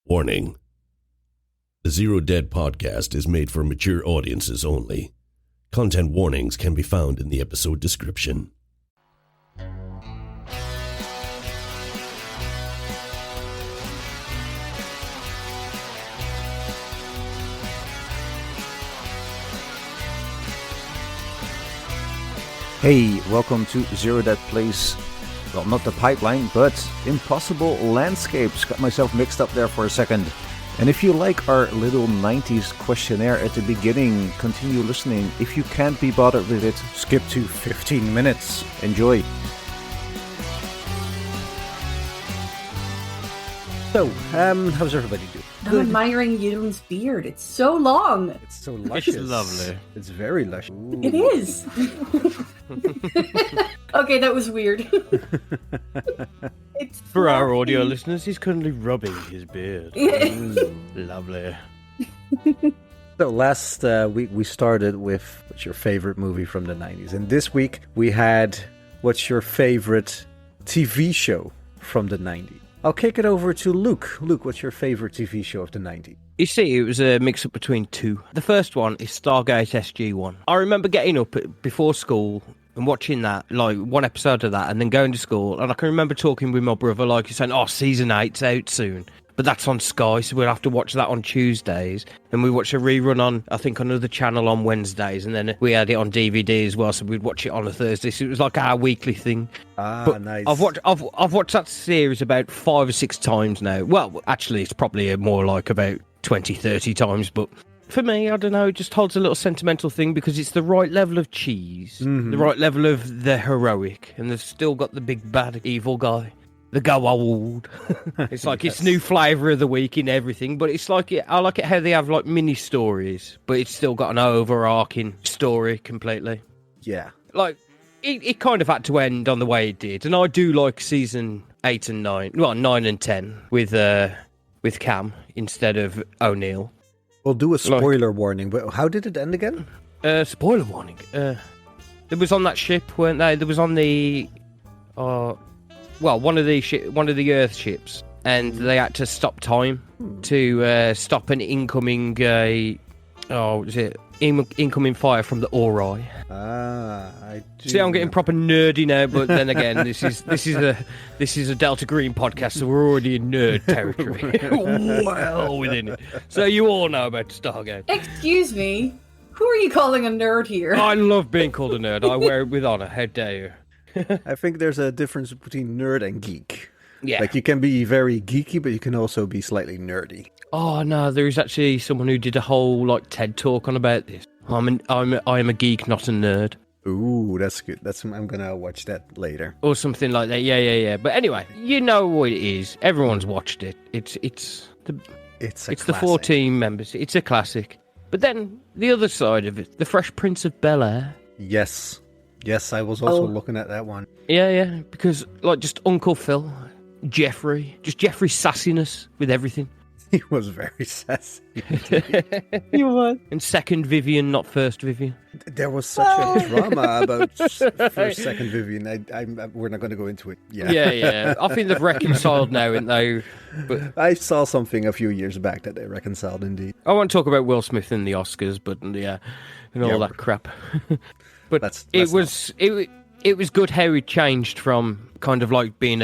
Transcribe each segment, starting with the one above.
Warning. The Zero Dead podcast is made for mature audiences only. Content warnings can be found in the episode description. Hey, welcome to Zero Dead Plays, well, not the pipeline, but Impossible Landscapes. Got myself mixed up there for a second. And if you like our little 90s questionnaire at the beginning, continue listening. If you can't be bothered with it, skip to 15 minutes. Enjoy. So, how's everybody doing? I'm admiring Ewan's beard. It's so long. It's so luscious. It's lovely. It's very luscious. Ooh. It is. Okay, that was weird. It's For our audio listeners, he's currently rubbing his beard. Lovely. So last week we started with what's your favorite movie from the 90s. And this week we had what's your favorite TV show from the 90s. I'll kick it over to Luke. Luke, what's your favorite TV show of the 90s? You see, it was a mix-up between two. The first one is Stargate SG-1. I remember getting up before school and watching that, like one episode of that, and then going to school. And I can remember talking with my brother, like, saying, oh, season 8's out soon. But that's on Sky, so we'll have to watch that on Tuesdays. And we watch a rerun on, I think, another channel on Wednesdays. And then we had it on DVD as well, so we'd watch it on a Thursday. So it was like our weekly thing. Ah, nice. I've watched that series about 5 or 6 times now. Well, actually, it's probably more like about 20, 30 times. But for me, I don't know, it just holds a little sentimental thing because it's the right level of cheese, the right level of the heroic, and they've still got the big bad evil guy. The go old. It's like it's new flavour of the week in everything, but it's like I like it how they have like mini stories, but it's still got an overarching story completely. Yeah. Like it kind of had to end on the way it did, and I do like season 8 and 9, well 9 and 10 with Cam instead of O'Neill. We'll do a spoiler warning, but how did it end again? Spoiler warning. It was on that ship, weren't they? There was on the one of the Earth ships, and they had to stop time to stop an incoming incoming fire from the Ori. I do. See, I'm getting proper nerdy now, but then again, this is a Delta Green podcast, so we're already in nerd territory, well within it. So you all know about Stargate. Excuse me. Who are you calling a nerd here? I love being called a nerd. I wear it with honor. How dare you? I think there's a difference between nerd and geek. Yeah. Like you can be very geeky, but you can also be slightly nerdy. Oh no, there is actually someone who did a whole like TED talk on about this. I am a geek, not a nerd. Ooh, that's good. I'm gonna watch that later. Or something like that. Yeah. But anyway, you know what it is. Everyone's watched it. It's the 14 members. It's a classic. But then the other side of it, the Fresh Prince of Bel-Air. Yes, I was also looking at that one. Yeah, because like just Uncle Phil, Jeffrey's sassiness with everything. He was very sassy. He was. And second Vivian, not first Vivian. There was such a drama about first, second Vivian. We're not going to go into it. Yeah. I think they've reconciled now, ain't they? But I saw something a few years back that they reconciled, indeed. I won't talk about Will Smith and the Oscars, but yeah, and all that crap. But it was good how it changed from kind of like being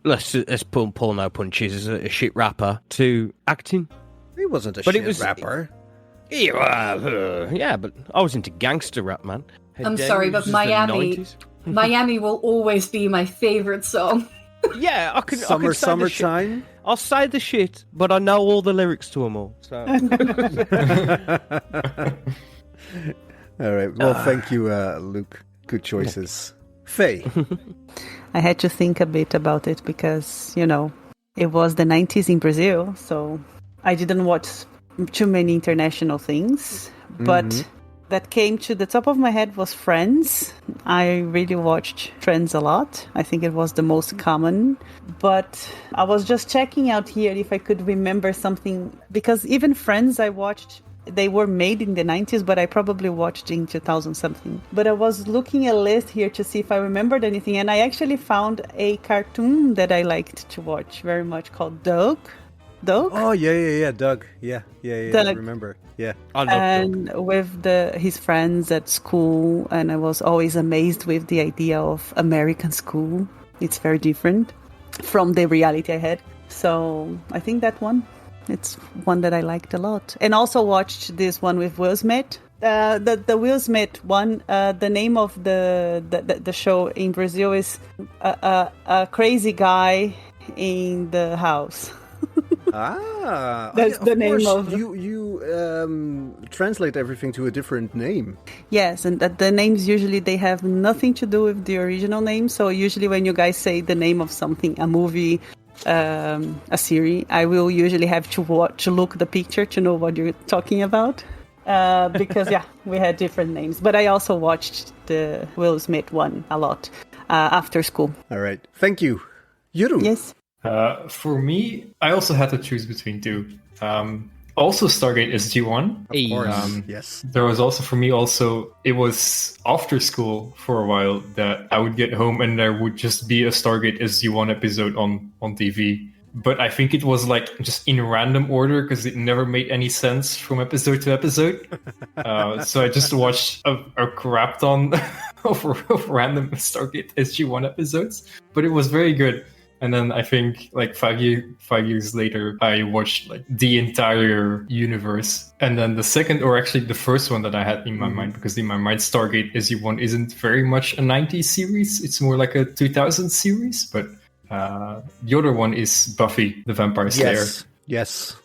let's pull no punches, a shit rapper to acting. He wasn't a shit rapper. Yeah, but I was into gangster rap, man. I'm sorry, but Miami will always be my favourite song. Yeah, I can Summertime. I'll say the shit, but I know all the lyrics to them all. So. All right. Well, thank you, Luke. Good choices. Faye. I had to think a bit about it because, it was the 90s in Brazil, so I didn't watch too many international things. But that came to the top of my head was Friends. I really watched Friends a lot. I think it was the most common. But I was just checking out here if I could remember something, because even Friends I watched They were made in the 90s, but I probably watched in 2000 something. But I was looking a list here to see if I remembered anything, and I actually found a cartoon that I liked to watch very much called Doug. Doug. Oh yeah, Doug. Yeah. Doug. I remember. Yeah. I love And Doug. with his friends at school, and I was always amazed with the idea of American school. It's very different from the reality I had. So I think that one, it's one that I liked a lot. And also watched this one with Will Smith. The Will Smith one, the name of the show in Brazil is a crazy guy in the house. That's the name of you translate everything to a different name. Yes, and the names usually they have nothing to do with the original name. So usually when you guys say the name of something, a movie, a series, I will usually have to look the picture to know what you're talking about. Because we had different names. But I also watched the Will Smith one a lot after school. All right, thank you, Jeroen. Yes. For me, I also had to choose between two. Also Stargate SG-1. Of course. Yes. There was also, for me also, it was after school for a while that I would get home and there would just be a Stargate SG-1 episode on TV. But I think it was like just in random order because it never made any sense from episode to episode. So I just watched a crap ton of random Stargate SG-1 episodes. But it was very good. And then I think like 5 years later, I watched like the entire universe. And then the second, or actually the first one that I had in my mind, because in my mind, Stargate SG-1 isn't very much a 90s series. It's more like a 2000 series. But the other one is Buffy, the Vampire Slayer. Yes.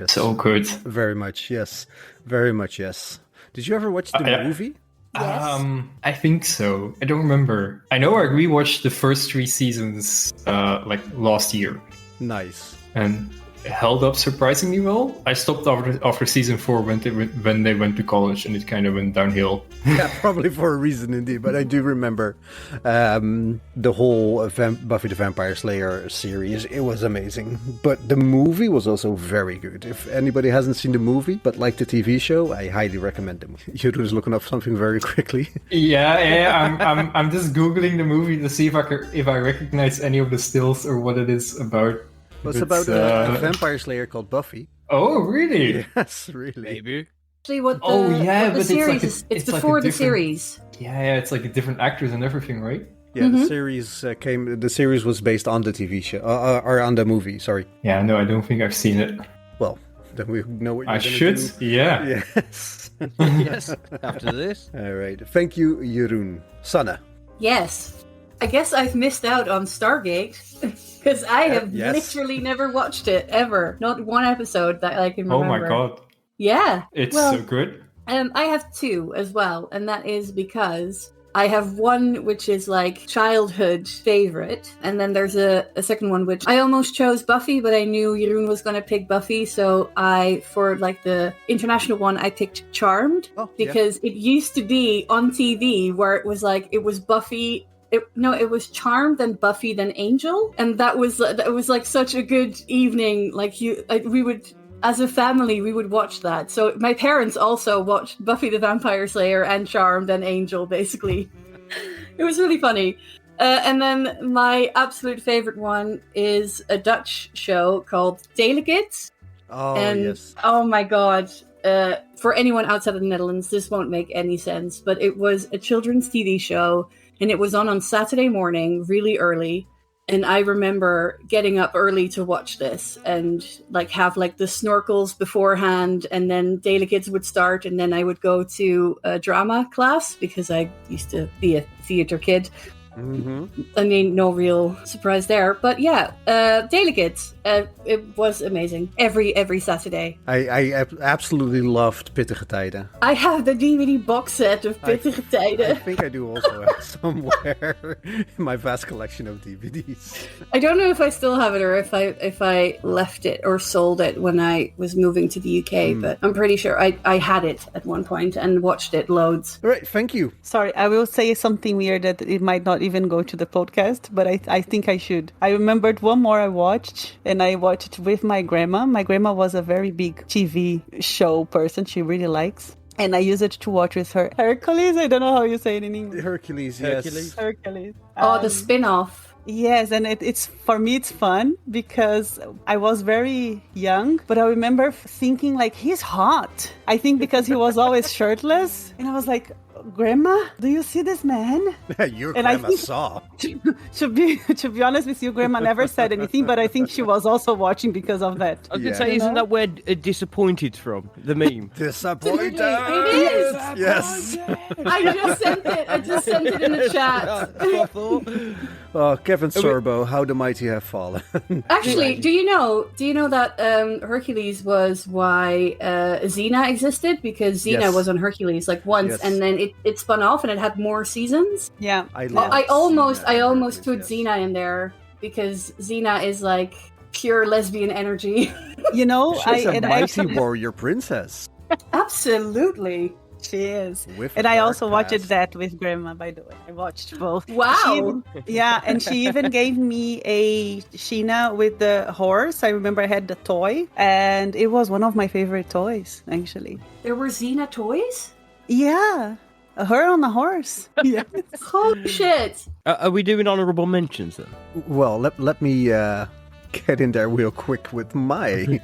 So good. Very much, yes. Did you ever watch the movie? Yes. I think so. I don't remember. I know I rewatched the first 3 seasons like last year. Nice. And it held up surprisingly well. I stopped after season 4 when they went to college and it kind of went downhill. Yeah, probably for a reason indeed. But I do remember the whole Buffy the Vampire Slayer series. It was amazing. But the movie was also very good. If anybody hasn't seen the movie but like the TV show, I highly recommend them. Jeroen is looking up something very quickly. Yeah. I'm just googling the movie to see if I recognize any of the stills or what it is about. It's about a vampire slayer called Buffy. Oh, really? Yes, really. Maybe. Actually, what the series is, it's like before a the different- series. Yeah, it's like a different actors and everything, right? Yeah, the series The series was based on the TV show, or on the movie. Sorry. Yeah, no, I don't think I've seen it. Well, then we know what you're I gonna should. do. Yeah. Yes. Yes. After this. All right. Thank you, Jeroen. Sanne. Yes. I guess I've missed out on Stargate because I have literally never watched it ever. Not one episode that I can remember. Oh my god. Yeah. It's so good. I have 2 as well, and that is because I have one which is like childhood favorite, and then there's a second one which I almost chose Buffy, but I knew Jeroen was going to pick Buffy, so for like the international one, I picked Charmed because it used to be on TV where it was Buffy. It was Charmed, then Buffy, then Angel, and that was like such a good evening. We would, as a family, we would watch that. So my parents also watched Buffy the Vampire Slayer and Charmed and Angel. Basically, it was really funny. And then my absolute favorite one is a Dutch show called Delegates. Oh, and, yes. Oh my god. For anyone outside of the Netherlands, this won't make any sense, but it was a children's TV show. And it was on Saturday morning, really early. And I remember getting up early to watch this and have the snorkels beforehand. And then Delegates would start. And then I would go to a drama class because I used to be a theater kid. Mm-hmm. I mean, no real surprise there. But yeah, Delegates. It was amazing. Every Saturday. I absolutely loved Pittige Tijden. I have the DVD box set of Pittige Tijden. I think I do also have somewhere in my vast collection of DVDs. I don't know if I still have it or if I left it or sold it when I was moving to the UK, but I'm pretty sure I had it at one point and watched it loads. All right, thank you. Sorry, I will say something weird that it might not even go to the podcast, but I think I should. I remembered one more I watched, and I watched it with my grandma. My grandma was a very big TV show person. She really likes. And I use it to watch with her. Hercules? I don't know how you say it in English. Hercules, yes. Hercules. The spin-off. Yes, and it's for me it's fun because I was very young, but I remember thinking like he's hot. I think because he was always shirtless, and I was like, Grandma, do you see this man? Your And grandma saw. To be honest with you, Grandma never said anything, but I think she was also watching because of that. I was going to say, isn't that where Disappointed's from? The meme. Disappointed. It is. Yes. I just sent it in the chat. Oh, Kevin Sorbo, how the mighty have fallen. Actually, do you know that Hercules was why Xena existed? Because Xena Yes. was on Hercules like once, Yes. and then it spun off and it had more seasons. Yeah. I almost put Yes. Xena in there because Xena is like pure lesbian energy. You know, She's a mighty actually, warrior princess. Absolutely. she is. With And a I dark also watched past. that with Grandma, by the way. I watched both. Wow. Yeah, and she even gave me a Sheena with the horse. I remember I had the toy, and it was one of my favorite toys, actually. There were Xena toys? Yeah, her on the horse. Yeah. Holy shit. Are we doing honourable mentions then? Well, let me get in there real quick with my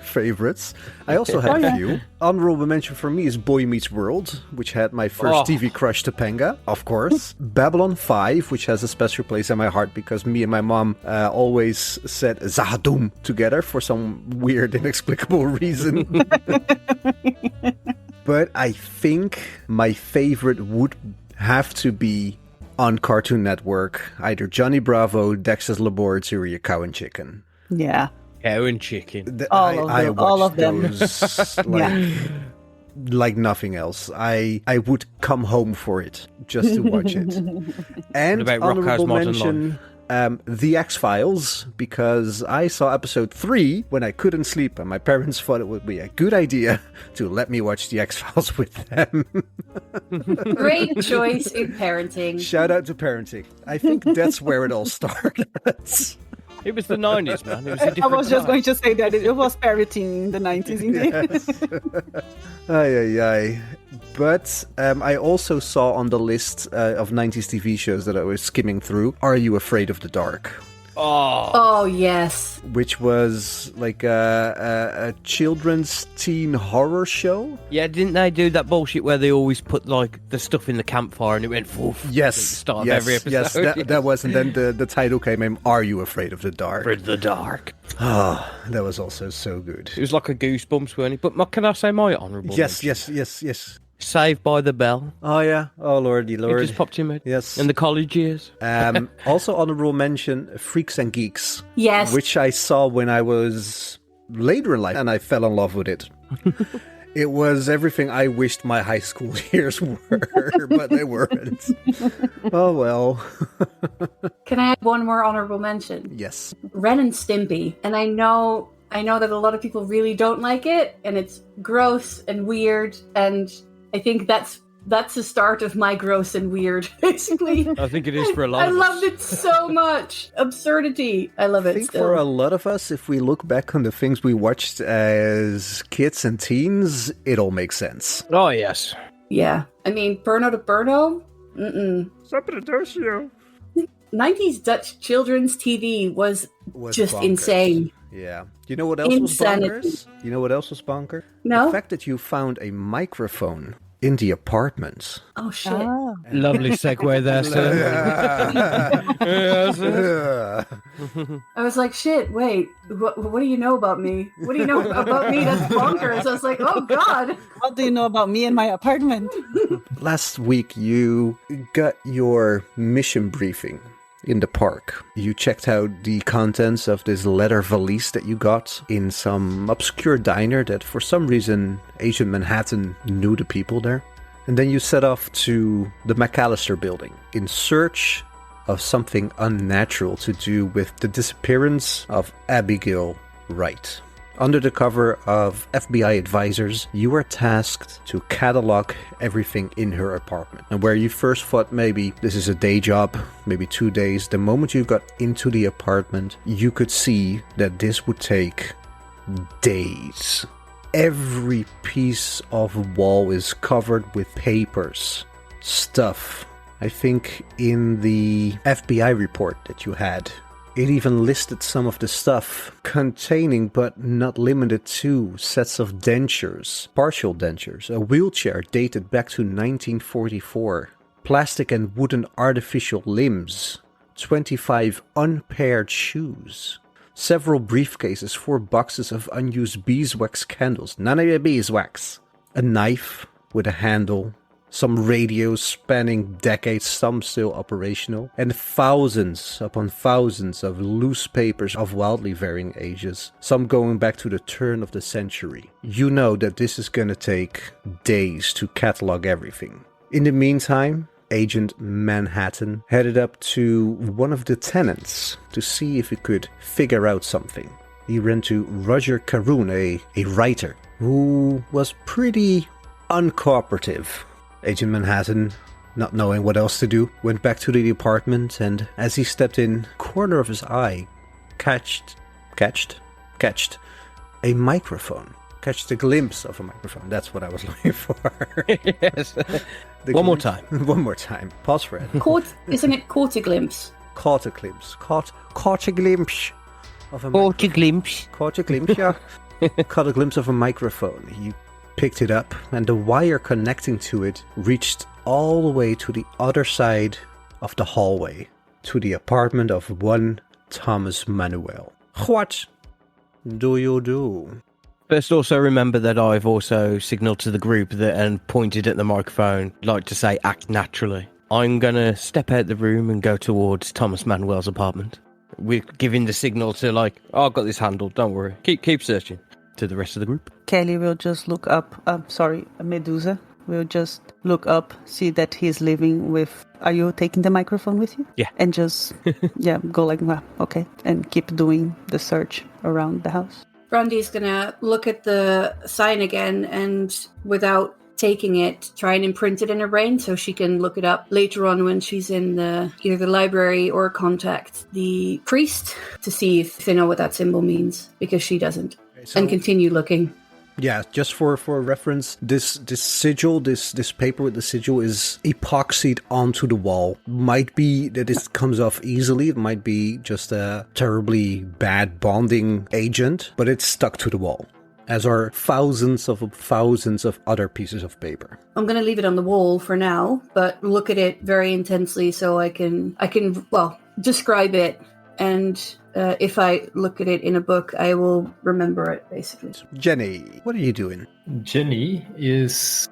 favorites. I also have a few. Honorable mention for me is Boy Meets World, which had my first TV crush Topanga, of course. Babylon 5, which has a special place in my heart because me and my mom always said Zahadum together for some weird, inexplicable reason. But I think my favorite would have to be on Cartoon Network, either Johnny Bravo, Dexter's Laboratory, or Cow and Chicken. Yeah. Cow and chicken. I all watched of them. those like nothing else. I would come home for it just to watch it. And What about Rock House honorable Modern mention, The X-Files, because I saw episode 3 when I couldn't sleep, and my parents thought it would be a good idea to let me watch The X-Files with them. Great choice in parenting. Shout out to parenting. I think that's where it all started. It was the 90s, man. It was a I different was just time. going to say that it was parenting in the 90s, indeed. Yes. Ay, ay, ay. But I also saw on the list of 90s TV shows that I was skimming through, Are You Afraid of the Dark? Oh, yes. Which was like a children's teen horror show. Yeah, didn't they do that bullshit where they always put like the stuff in the campfire and it went woof Yes, at the start of yes, every episode? yes, that was, and then the title came in, Are You Afraid of the Dark? Afraid of the dark. Oh, that was also so good. It was like a Goosebumps, weren't it? But can I say my honourable Yes, mention? yes. Saved by the Bell. Oh yeah, oh lordy It lord. just popped in my head. Yes. In the college years. Also honorable mention, Freaks and Geeks. Yes. Which I saw when I was later in life, and I fell in love with it. It was everything I wished my high school years were, but they weren't. Oh well. Can I add one more honorable mention? Yes. Ren and Stimpy. And I know that a lot of people really don't like it, and it's gross and weird, and I think that's the start of my gross and weird, basically. I think it is for a lot I of us. loved it so much. Absurdity. I love I it think still. for a lot of us, if we look back on the things we watched as kids and teens, it all makes sense. Oh, yes. Yeah. I mean, Burno to Burno? 90s Dutch children's TV was just bonkers. insane. Yeah. You know what else Insanity. was bonkers? You know what else was bonkers? No? The fact that you found a microphone in the apartment. Oh, shit. Lovely segue there, sir. Yes, sir. I was like, shit, wait, what do you know about me? What do you know about me that's bonkers? I was like, oh, God. What do you know about me and my apartment? Last week, you got your mission briefing in the park. You checked out the contents of this leather valise that you got in some obscure diner that for some reason Asian Manhattan knew the people there. And then you set off to the McAllister building in search of something unnatural to do with the disappearance of Abigail Wright. Under the cover of FBI advisors, you were tasked to catalog everything in her apartment. And where you first thought maybe this is a day job, maybe 2 days, the moment you got into the apartment, you could see that this would take days. Every piece of wall is covered with papers, stuff, I think in the FBI report that you had, it even listed some of the stuff containing, but not limited to, sets of dentures, partial dentures, a wheelchair dated back to 1944, plastic and wooden artificial limbs, 25 unpaired shoes, several briefcases, 4 boxes of unused beeswax candles, none of your beeswax, a knife with a handle, some radios spanning decades, some still operational, and thousands upon thousands of loose papers of wildly varying ages, some going back to the turn of the century. You know that this is gonna take days to catalog everything. In the meantime, Agent Manhattan headed up to one of the tenants to see if he could figure out something. He ran to Roger Caroon, a writer, who was pretty uncooperative. Agent Manhattan, not knowing what else to do, went back to the apartment, and as he stepped in, corner of his eye, catched a microphone. Catched a glimpse of a microphone. That's what I was looking for. Yes. One more time. One more time. Pause for it. Isn't it caught a glimpse? Caught a glimpse. Caught a glimpse of a Caught a glimpse. Caught a glimpse, yeah. Caught a glimpse of a microphone. He picked it up, and the wire connecting to it reached all the way to the other side of the hallway, to the apartment of one Thomas Manuel. What do you do? First, also remember that I've also signalled to the group that and pointed at the microphone, like to say, act naturally. I'm going to step out the room and go towards Thomas Manuel's apartment. We're giving the signal to like, oh, I've got this handled, don't worry. Keep searching. To the rest of the group. Kelly will just look up, Medusa will just look up, see that he's living with... Are you taking the microphone with you? Yeah. And just, go like, well, okay, and keep doing the search around the house. Brandy's gonna look at the sign again and without taking it, try and imprint it in her brain so she can look it up later on when she's in either the library or contact the priest to see if they know what that symbol means, because she doesn't. So, and continue looking. Yeah, just for reference, this sigil, this paper with the sigil is epoxied onto the wall. Might be that it comes off easily, it might be just a terribly bad bonding agent, but it's stuck to the wall, as are thousands of other pieces of paper. I'm going to leave it on the wall for now, but look at it very intensely so I can describe it, and if I look at it in a book, I will remember it, basically. Jenny, what are you doing? Jenny is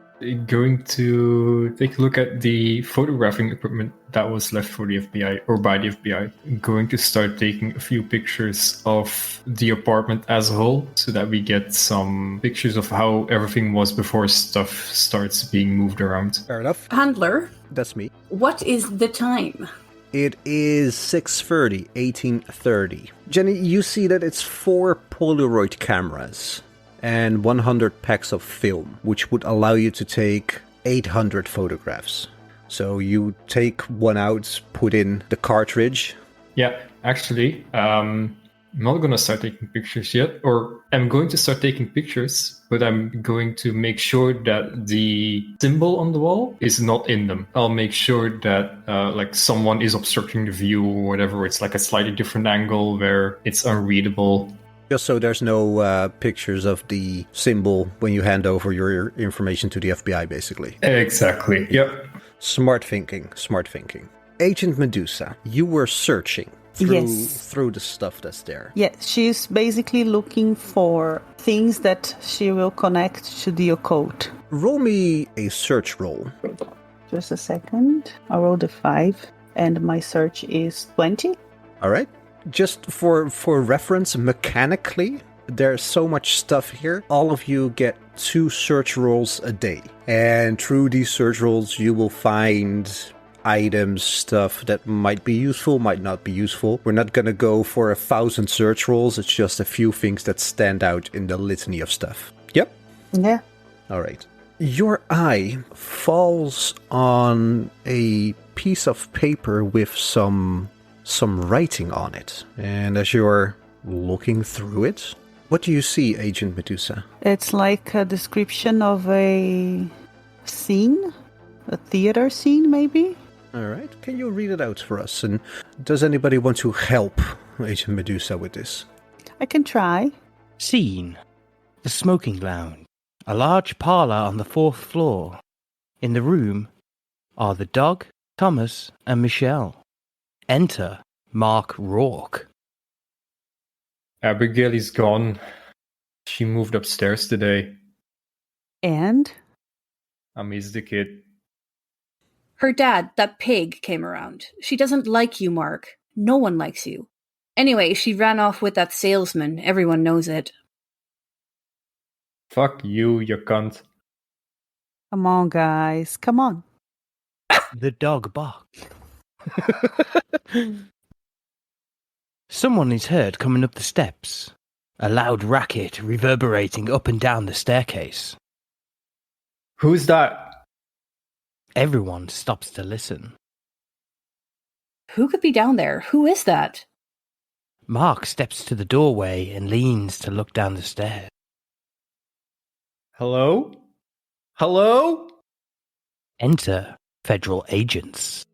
going to take a look at the photographing equipment that was left for the FBI, or by the FBI. Going to start taking a few pictures of the apartment as a whole, so that we get some pictures of how everything was before stuff starts being moved around. Fair enough. Handler? That's me. What is the time? It is 6:30, 1830. Jenny, you see that it's 4 Polaroid cameras and 100 packs of film, which would allow you to take 800 photographs. So you take one out, put in the cartridge. Yeah, actually, I'm not going to start taking pictures yet, or I'm going to start taking pictures, but I'm going to make sure that the symbol on the wall is not in them. I'll make sure that like someone is obstructing the view or whatever. It's like a slightly different angle where it's unreadable. Just so there's no pictures of the symbol when you hand over your information to the FBI, basically. Exactly, yep. Smart thinking. Agent Medusa, you were searching through the stuff that's there. Yeah, she's basically looking for things that she will connect to the occult. Roll me a search roll. Just a second. I rolled a 5, and my search is 20. All right. Just for reference, mechanically, there's so much stuff here. All of you get 2 search rolls a day. And through these search rolls, you will find items, stuff that might be useful, might not be useful. We're not going to go for 1,000 search rolls. It's just a few things that stand out in the litany of stuff. Yep. Yeah. All right. Your eye falls on a piece of paper with some writing on it. And as you're looking through it, what do you see, Agent Medusa? It's like a description of a scene, a theater scene, maybe. All right. Can you read it out for us? And does anybody want to help Agent Medusa with this? I can try. Scene. The smoking lounge. A large parlour on the 4th floor. In the room are the dog, Thomas, and Michelle. Enter Mark Rourke. Abigail is gone. She moved upstairs today. And? I miss the kid. Her dad, that pig, came around. She doesn't like you, Mark. No one likes you. Anyway, she ran off with that salesman. Everyone knows it. Fuck you cunt. Come on, guys. Come on. The dog barked. Someone is heard coming up the steps. A loud racket reverberating up and down the staircase. Who's that? Everyone stops to listen. Who could be down there? Who is that? Mark steps to the doorway and leans to look down the stairs. Hello? Hello? Enter federal agents.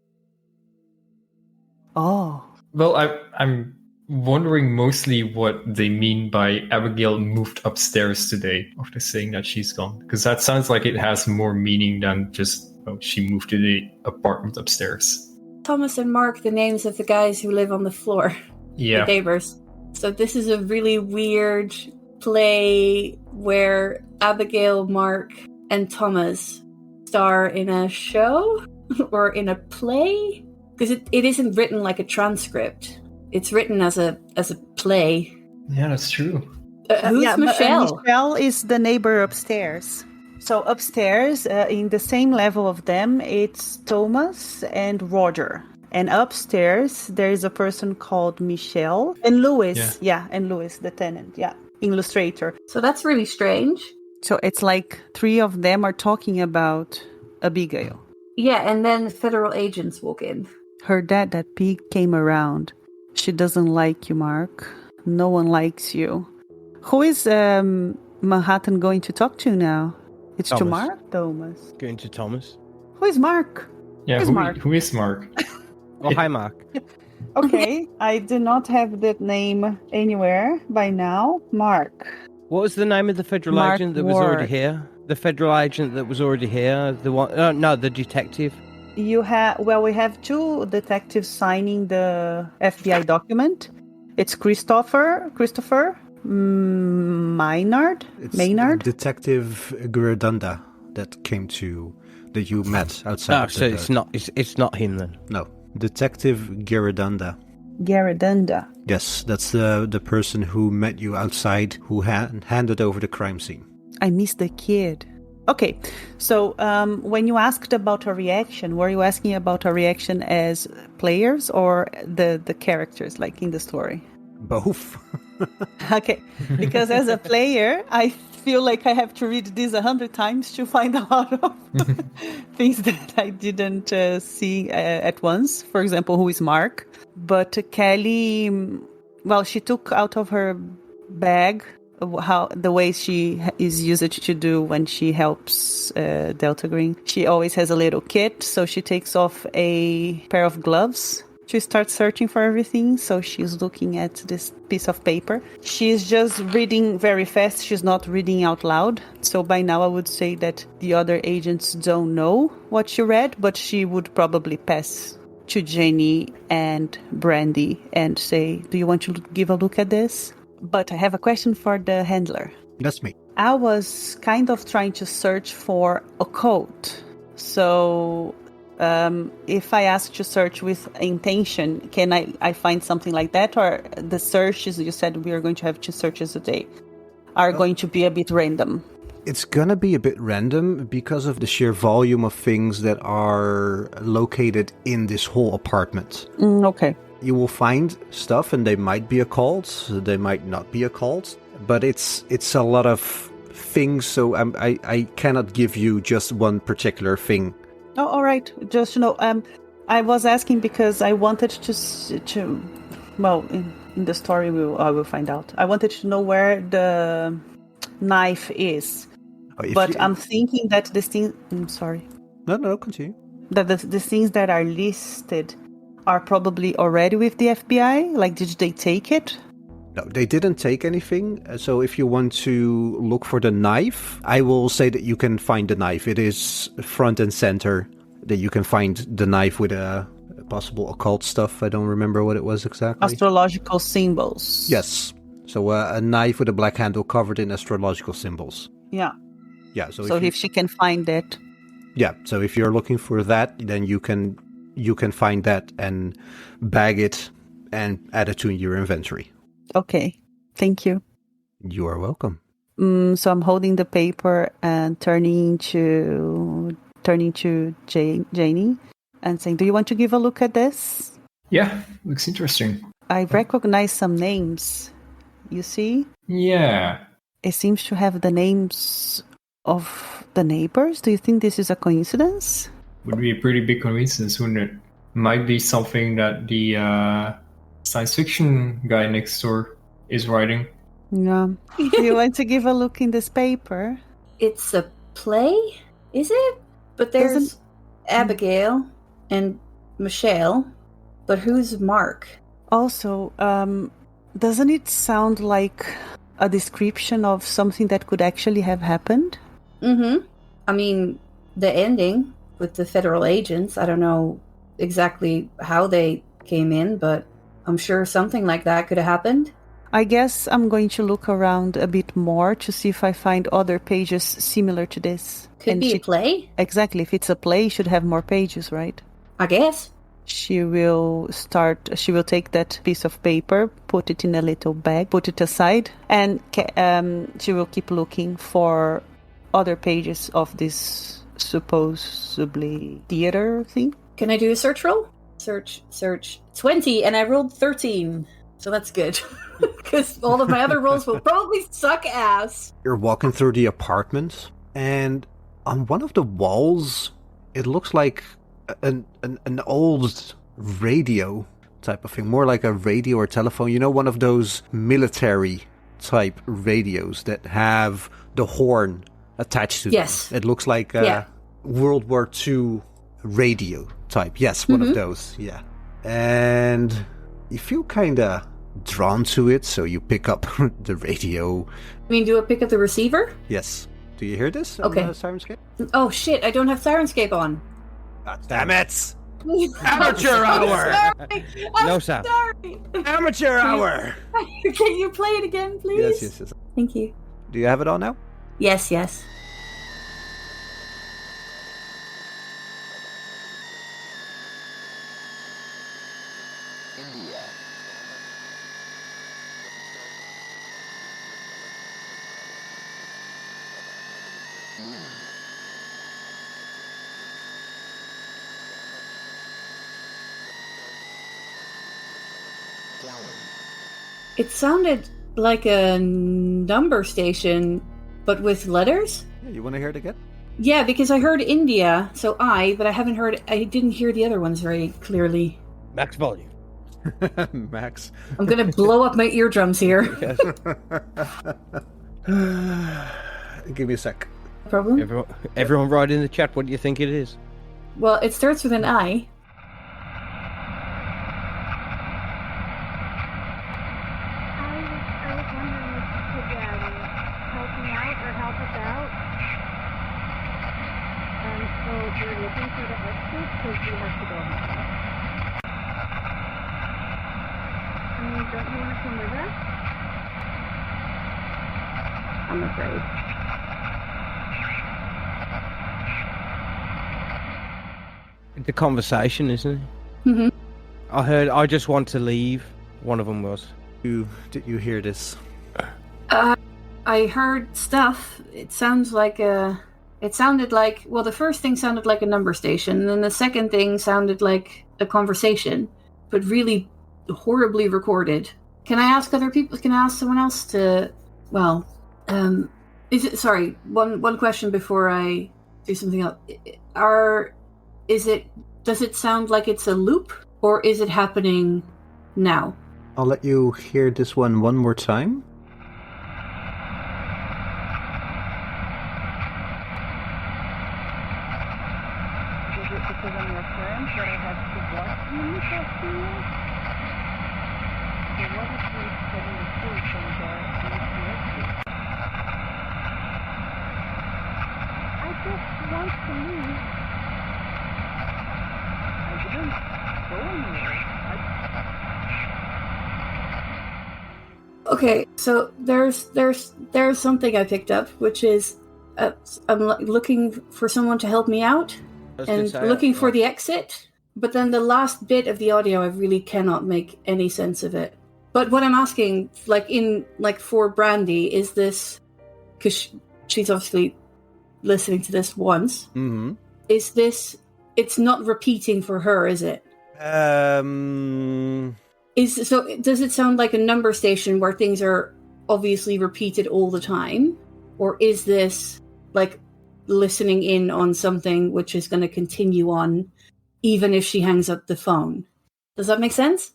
Oh. Well, I'm wondering mostly what they mean by Abigail moved upstairs today after saying that she's gone. Because that sounds like it has more meaning than just, oh, she moved to the apartment upstairs. Thomas and Mark, the names of the guys who live on the floor. Yeah. The neighbors. So this is a really weird play where Abigail, Mark, and Thomas star in a show or in a play. Because it isn't written like a transcript. It's written as a play. Yeah, that's true. Who's Michelle? Michelle is the neighbor upstairs. So upstairs, in the same level of them, it's Thomas and Roger. And upstairs, there is a person called Michelle and Louis. Yeah, and Louis, the tenant. Yeah, illustrator. So that's really strange. So it's like 3 of them are talking about Abigail. Yeah, and then federal agents walk in. Her dad, that pig, came around. She doesn't like you, Mark. No one likes you. Who is Manhattan going to talk to now? It's Thomas. to Mark? Thomas. Going to Thomas. Who is Mark? Yeah, who is Mark? Oh, hi, Mark. Okay, I do not have that name anywhere by now. Mark. What was the name of the federal Mark agent that was already here? The federal agent that was already here? The one? No, the detective. We have 2 detectives signing the FBI document. It's Christopher Maynard. It's Detective Guerdanda that you met outside. Oh, so it's not him then. No, Detective Guerdanda. Guerdanda. Yes, that's the person who met you outside, who handed over the crime scene. I miss the kid. Okay, so when you asked about a reaction, were you asking about a reaction as players or the characters, like in the story? Both. Okay, because as a player, I feel like I have to read this 100 times to find a lot of things that I didn't see at once. For example, who is Mark? But Kelly, well, she took out of her bag the way she is used to do when she helps Delta Green. She always has a little kit, so she takes off a pair of gloves to start searching for everything. So she's looking at this piece of paper. She's just reading very fast. She's not reading out loud. So by now I would say that the other agents don't know what she read, but she would probably pass to Jenny and Brandy and say, do you want to give a look at this? But I have a question for the handler. That's me. I was kind of trying to search for occult. So if I ask to search with intention, can I find something like that? Or the searches, you said we are going to have 2 searches a day, are going to be a bit random? It's gonna be a bit random because of the sheer volume of things that are located in this whole apartment. Okay. You will find stuff, and they might be occult, they might not be occult, but it's a lot of things, so I cannot give you just one particular thing. Oh, all right. Just to know, I was asking because I wanted to well, in the story I will find out. I wanted to know where the knife is, but I'm thinking that this thing. Sorry. No, continue. that the things that are listed are probably already with the FBI? Like, did they take it? No, they didn't take anything. So if you want to look for the knife, I will say that you can find the knife. It is front and center that you can find the knife with a possible occult stuff. I don't remember what it was exactly. Astrological symbols. Yes. So a knife with a black handle covered in astrological symbols. Yeah. Yeah. So if she can find it. Yeah. So if you're looking for that, then you can find that and bag it and add it to your inventory. Okay. Thank you. You are welcome. So I'm holding the paper and turning to Janie and saying, "Do you want to give a look at this?" Yeah, looks interesting. I recognize some names. You see? Yeah. It seems to have the names of the neighbors. Do you think this is a coincidence? Would be a pretty big coincidence, wouldn't it? Might be something that the science fiction guy next door is writing. Yeah. Do you want to give a look in this paper? It's a play, is it? But there's Abigail and Michelle, but who's Mark? Also, doesn't it sound like a description of something that could actually have happened? Mm-hmm. I mean, the ending with the federal agents, I don't know exactly how they came in, but I'm sure something like that could have happened. I guess I'm going to look around a bit more to see if I find other pages similar to this. Could be a play? Exactly. If it's a play, it should have more pages, right? I guess. She will take that piece of paper, put it in a little bag, put it aside, and she will keep looking for other pages of this supposedly theater thing. Can I do a search roll? Search. 20, and I rolled 13. So that's good. Because all of my other rolls will probably suck ass. You're walking through the apartment, and on one of the walls, it looks like an old radio type of thing. More like a radio or telephone. You know, one of those military type radios that have the horn attached to them. Yes. It looks like a World War II radio type. Yes, one of those. Yeah. And you feel kind of drawn to it, so you pick up the radio. I mean, do I pick up the receiver? Yes. Do you hear this? Okay. On Sirenscape? Oh shit, I don't have Sirenscape on. God damn it! Amateur hour! No, Sam. Sorry. Amateur hour! Can you play it again, please? Yes. Thank you. Do you have it on now? Yes. It sounded like a number station, but with letters? Yeah, you want to hear it again? Yeah, because I heard India, so but I didn't hear the other ones very clearly. Max volume. Max. I'm gonna blow up my eardrums here. Give me a sec. No problem? Everyone write in the chat, what do you think it is? Well, it starts with an I. I was wondering if you could help me out or help us out. So we're looking for the exit because we have to go home. I mean, don't you want to come with us? I'm afraid. The conversation, isn't it? Mm-hmm. I heard, I just want to leave. One of them was. Did you hear this? I heard stuff. It sounded like, well, the first thing sounded like a number station, and then the second thing sounded like a conversation, but really horribly recorded. Can I ask other people? Can I ask someone else to, one question before I do something else. Does it sound like it's a loop, or is it happening now? I'll let you hear this one more time. Is it the because I'm your friend that I have to watch you talk to you? So what if we study the truth and I just want to leave. I didn't go anywhere. Okay, so there's something I picked up, which is I'm looking for someone to help me out and looking for the exit. But then the last bit of the audio, I really cannot make any sense of it. But what I'm asking, for Brandy, is this because she's obviously listening to this once. Mm-hmm. Is this? It's not repeating for her, is it? Does it sound like a number station where things are obviously repeated all the time? Or is this like listening in on something which is going to continue on even if she hangs up the phone? Does that make sense?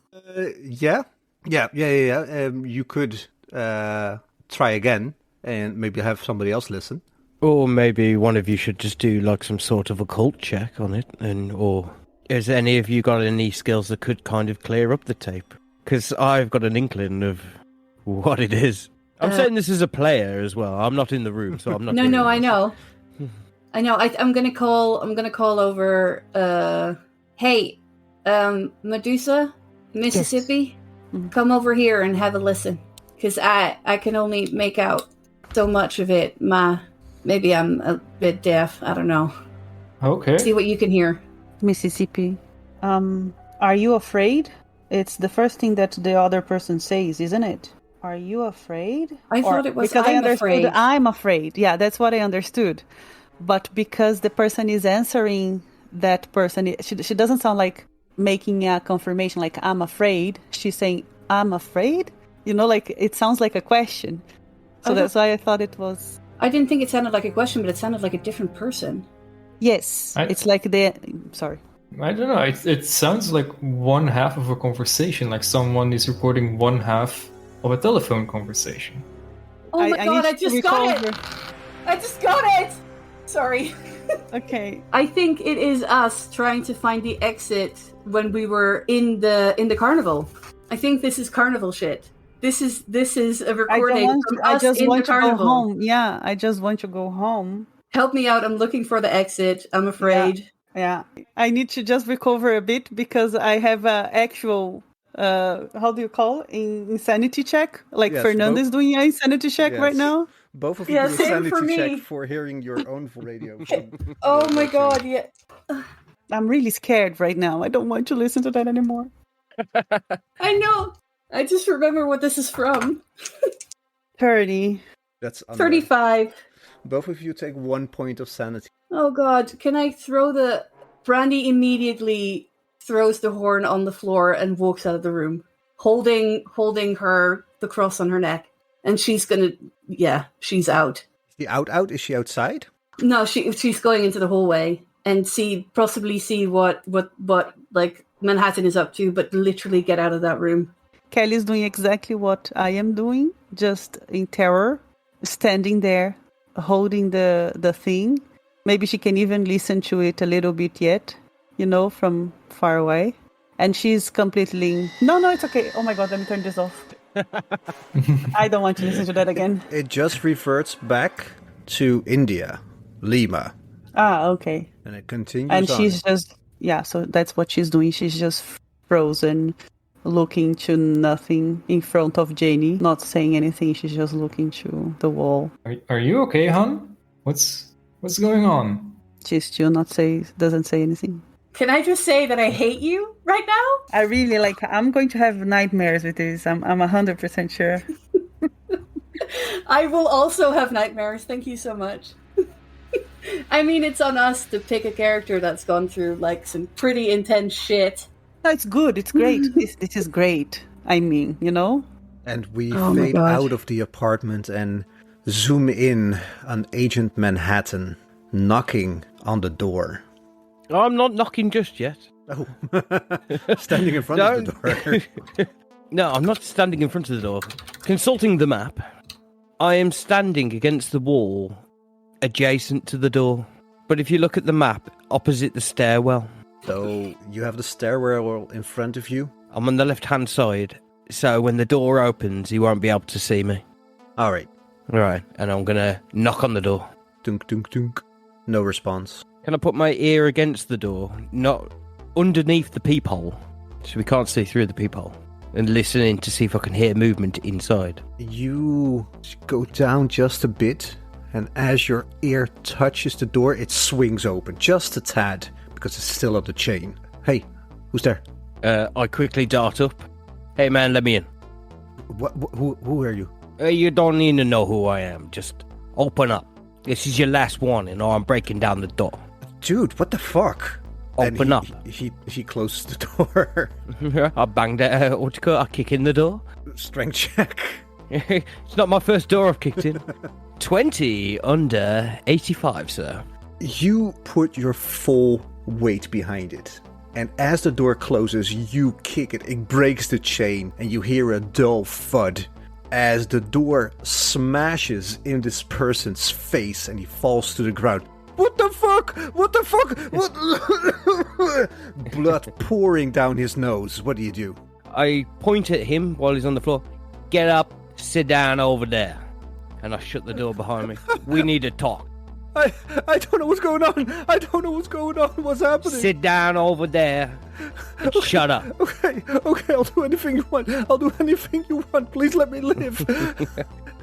Yeah. You could try again and maybe have somebody else listen. Or maybe one of you should just do like some sort of occult check on it, or has any of you got any skills that could kind of clear up the tape? Because I've got an inkling of what it is. I'm saying this as a player as well. I'm not in the room, so I'm not. No, I know. I know. I'm gonna call over. Hey, Medusa, Mississippi, come over here and have a listen. Because I can only make out so much of it. Maybe I'm a bit deaf. I don't know. Okay. See what you can hear. Mississippi, are you afraid? It's the first thing that the other person says, isn't it? Are you afraid? I thought it was because I'm I understood afraid. I'm afraid. Yeah, that's what I understood. But because the person is answering that person, she doesn't sound like making a confirmation like I'm afraid. She's saying I'm afraid. Like it sounds like a question. So that's why I thought it was. I didn't think it sounded like a question, but it sounded like a different person. Yes, it's like sorry. I don't know. It sounds like one half of a conversation, like someone is recording one half of a telephone conversation. Oh my god, I just got it! I just got it! Sorry. Okay. I think it is us trying to find the exit when we were in the carnival. I think this is carnival shit. This is a recording from us in the carnival. Go home. Yeah, I just want to go home. Help me out. I'm looking for the exit. I'm afraid. Yeah. I need to just recover a bit because I have an actual, how do you call it? Insanity check? Like Fernando is doing an insanity check right now. Both of you do a sanity check for hearing your own radio. Oh my god, yeah. I'm really scared right now. I don't want to listen to that anymore. I know. I just remember what this is from. 30. That's 35. Both of you take 1 point of sanity. Oh god, can I throw the... Brandy immediately throws the horn on the floor and walks out of the room, holding her, the cross on her neck. And she's gonna... Yeah, she's out. Is she out? Is she outside? No, she's going into the hallway and possibly see what like Manhattan is up to, but literally get out of that room. Kelly's doing exactly what I am doing, just in terror, standing there, holding the thing. Maybe she can even listen to it a little bit yet, from far away. And she's completely... No, it's okay. Oh my god, let me turn this off. I don't want to listen to that again. It just reverts back to India, Lima. Ah, okay. And it continues and on. She's just... Yeah, so that's what she's doing. She's just frozen, looking to nothing in front of Janie, not saying anything. She's just looking to the wall. Are you okay, hon? What's going on? She still doesn't say anything. Can I just say that I hate you right now? I really I'm going to have nightmares with this. I'm 100% sure. I will also have nightmares. Thank you so much. I mean, it's on us to pick a character that's gone through some pretty intense shit. No, it's good. It's great. This is great. I mean, And we fade out of the apartment and zoom in on Agent Manhattan knocking on the door. I'm not knocking just yet. Oh, standing in front of the door. No, I'm not standing in front of the door. Consulting the map, I am standing against the wall adjacent to the door. But if you look at the map, opposite the stairwell, So you have the stairwell in front of you. I'm on the left-hand side, so when the door opens, he won't be able to see me. All right. Right, and I'm going to knock on the door. Dunk, dunk, dunk. No response. Can I put my ear against the door, not underneath the peephole, so we can't see through the peephole, and listen in to see if I can hear movement inside? You go down just a bit, and as your ear touches the door, it swings open just a tad because it's still on the chain. Hey, who's there? I quickly dart up. Hey man, let me in. Who are you? You don't need to know who I am. Just open up. This is your last warning, or I'm breaking down the door. Dude, what the fuck? Open up. He closes the door. I banged it. What you call it? I kick in the door. Strength check. It's not my first door I've kicked in. 20 under 85, sir. You put your full weight behind it. And as the door closes, you kick it. It breaks the chain, and you hear a dull thud as the door smashes in this person's face, and he falls to the ground. What the fuck? What the fuck? What? Blood pouring down his nose. What do you do? I point at him while he's on the floor. Get up, sit down over there. And I shut the door behind me. We need to talk. I don't know what's going on. I don't know what's going on. What's happening? Sit down over there and shut up. Okay, I'll do anything you want. I'll do anything you want. Please let me live.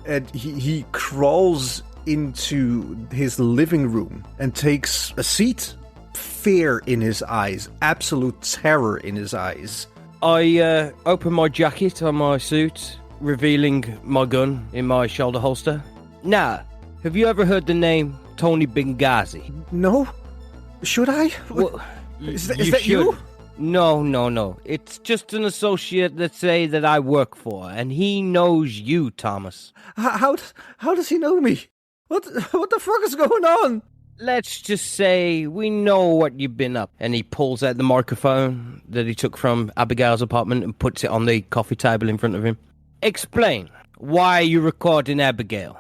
And he crawls into his living room and takes a seat. Fear in his eyes. Absolute terror in his eyes. I open my jacket on my suit, revealing my gun in my shoulder holster. Now, have you ever heard the name Tony Benghazi? No? Should I? Well, Is that you? No. It's just an associate that say that I work for, and he knows you, Thomas. How does he know me? What the fuck is going on? Let's just say we know what you've been up. And he pulls out the microphone that he took from Abigail's apartment and puts it on the coffee table in front of him. Explain. Why are you recording Abigail?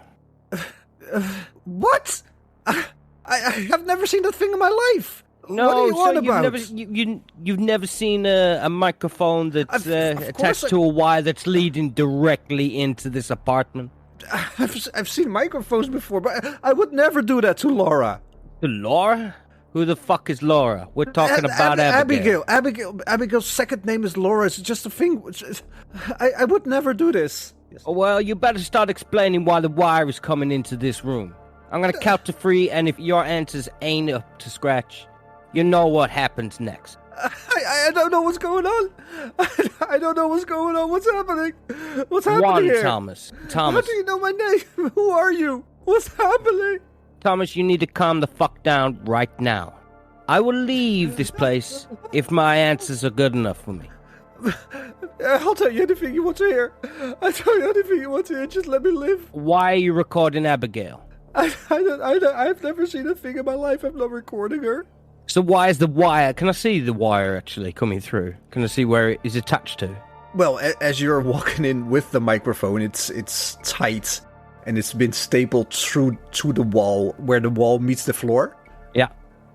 What? I have never seen that thing in my life. No, what are you on about? You've never seen a microphone that's attached to a wire that's leading directly into this apartment? I've seen microphones before, but I would never do that to Laura. To Laura? Who the fuck is Laura? We're talking about Abigail. Abigail's second name is Laura. It's just a thing. I would never do this. Well, you better start explaining why the wire is coming into this room. I'm gonna count to 3, and if your answers ain't up to scratch, you know what happens next. I don't know what's going on. I don't know what's going on. What's happening? What's happening here? Thomas. How do you know my name? Who are you? What's happening? Thomas, you need to calm the fuck down right now. I will leave this place if my answers are good enough for me. I'll tell you anything you want to hear. I'll tell you anything you want to hear. Just let me live. Why are you recording Abigail? I've never seen a thing in my life. I'm not recording her. So why is the wire... Can I see the wire actually coming through? Can I see where it is attached to? Well, as you're walking in with the microphone, it's tight, and it's been stapled through to the wall, where the wall meets the floor. Yeah.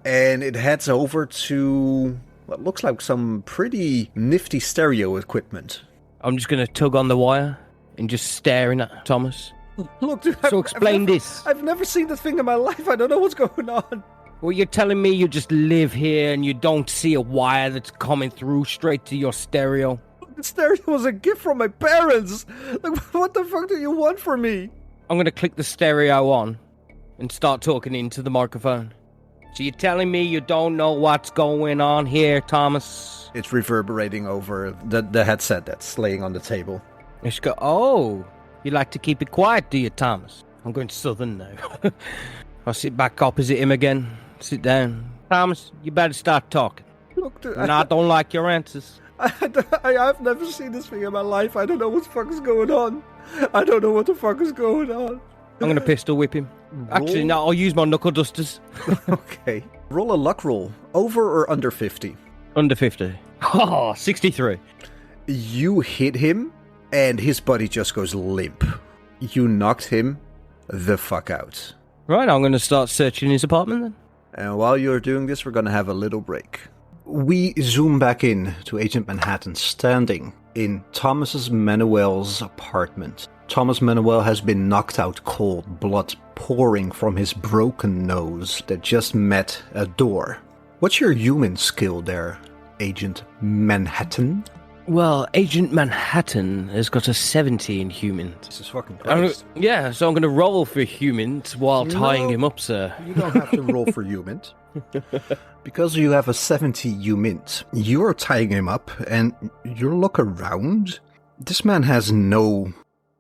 And it heads over to what looks like some pretty nifty stereo equipment. I'm just going to tug on the wire and just staring at Thomas. Look, dude, explain this. I've never seen this thing in my life. I don't know what's going on. Well, you're telling me you just live here and you don't see a wire that's coming through straight to your stereo? The stereo was a gift from my parents. Like, what the fuck do you want from me? I'm going to click the stereo on and start talking into the microphone. So you're telling me you don't know what's going on here, Thomas? It's reverberating over the headset that's laying on the table. Let's go. Oh, you like to keep it quiet, do you, Thomas? I'm going southern now. I'll sit back opposite him again. Sit down. Thomas, you better start talking. Look, dude, I don't like your answers. I've never seen this thing in my life. I don't know what the fuck is going on. I don't know what the fuck is going on. I'm going to pistol whip him. Actually, no, I'll use my knuckle dusters. Okay. Roll a luck roll. Over or under 50? Under 50. Oh, 63. You hit him, and his body just goes limp. You knocked him the fuck out. Right, I'm going to start searching his apartment then. And while you're doing this, we're going to have a little break. We zoom back in to Agent Manhattan standing in Thomas Manuel's apartment. Thomas Manuel has been knocked out cold, blood pouring from his broken nose that just met a door. What's your human skill there, Agent Manhattan? Well, Agent Manhattan has got a 70 in human. This is fucking Christ. Yeah, so I'm going to roll for humans while tying him up, sir. You don't have to roll for humans. Because you have a 70 humans, you're tying him up and you look around. This man has no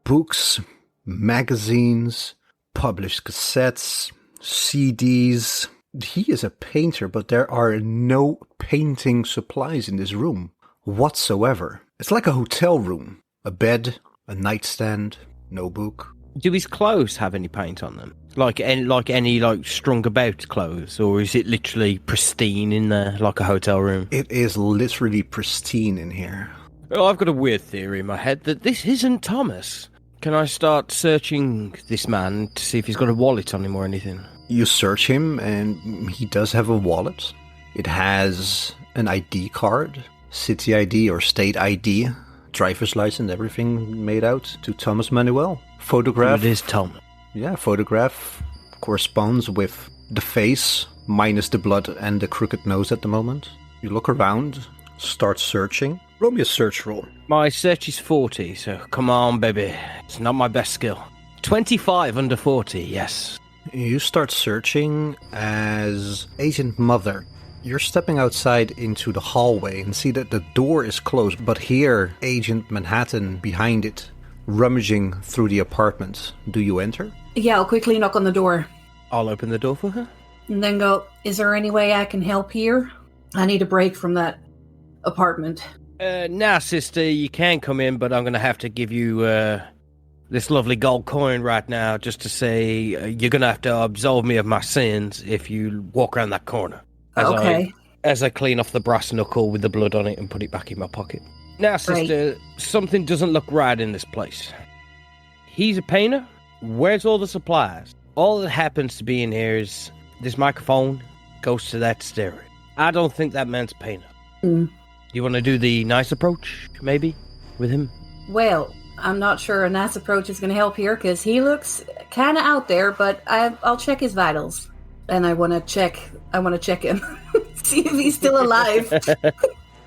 books, magazines, published cassettes, CDs. He is a painter, but there are no painting supplies in this room whatsoever. It's like a hotel room. A bed, a nightstand, no book. Do his clothes have any paint on them? Like any strung about clothes? Or is it literally pristine in there, like a hotel room? It is literally pristine in here. Well, I've got a weird theory in my head that this isn't Thomas. Can I start searching this man to see if he's got a wallet on him or anything? You search him and he does have a wallet. It has an ID card, city ID or state ID, driver's license, everything made out to Thomas Manuel. Photograph. It is Thomas. Yeah, photograph corresponds with the face, minus the blood and the crooked nose at the moment. You look around, start searching. Roll me a search roll. My search is 40, so come on, baby. It's not my best skill. 25 under 40, yes. You start searching as Agent Mother. You're stepping outside into the hallway and see that the door is closed, but hear Agent Manhattan behind it, rummaging through the apartment. Do you enter? Yeah, I'll quickly knock on the door. I'll open the door for her. And then go, is there any way I can help here? I need a break from that apartment. Nah, sister, you can come in, but I'm going to have to give you this lovely gold coin right now just to say you're going to have to absolve me of my sins if you walk around that corner. As I clean off the brass knuckle with the blood on it and put it back in my pocket. Now, sister, something doesn't look right in this place. He's a painter. Where's all the supplies? All that happens to be in here is this microphone goes to that stereo. I don't think that man's a painter. You want to do the nice approach, maybe, with him? Well, I'm not sure a nice approach is going to help here because he looks kind of out there, but I'll check his vitals. And I want to check him. See if he's still alive.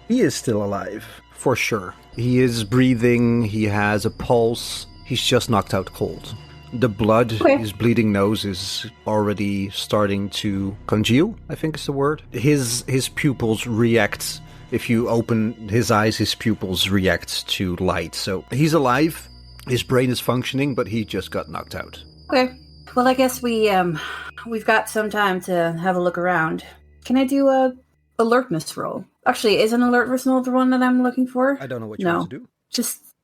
He is still alive, for sure. He is breathing, he has a pulse, he's just knocked out cold. The blood, his bleeding nose is already starting to congeal, I think is the word. His pupils react, if you open his eyes, his pupils react to light. So he's alive, his brain is functioning, but he just got knocked out. Okay. Well, I guess we've got some time to have a look around. Can I do a alertness roll? Actually, is an alertness roll the one that I'm looking for? I don't know what you want to do. Just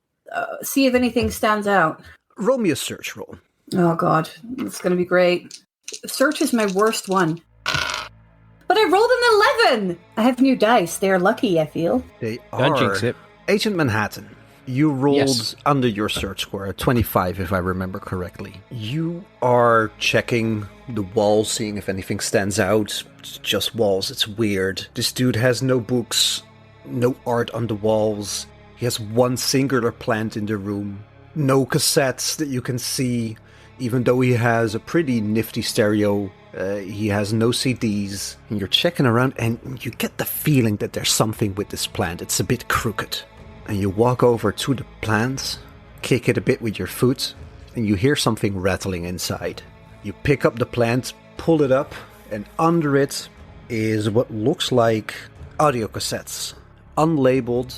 see if anything stands out. Roll me a search roll. Oh, God. It's going to be great. Search is my worst one. But I rolled an 11! I have new dice. They're lucky, I feel. They Don't are. jinx it. Agent Manhattan, you rolled Yes. under your search score, a 25 if I remember correctly. You are checking the walls, seeing if anything stands out. It's just walls, it's weird. This dude has no books, no art on the walls. He has one singular plant in the room. No cassettes that you can see, even though he has a pretty nifty stereo. He has no CDs. And you're checking around and you get the feeling that there's something with this plant. It's a bit crooked. And you walk over to the plant, kick it a bit with your foot, and you hear something rattling inside. You pick up the plant, pull it up, and under it is what looks like audio cassettes. Unlabeled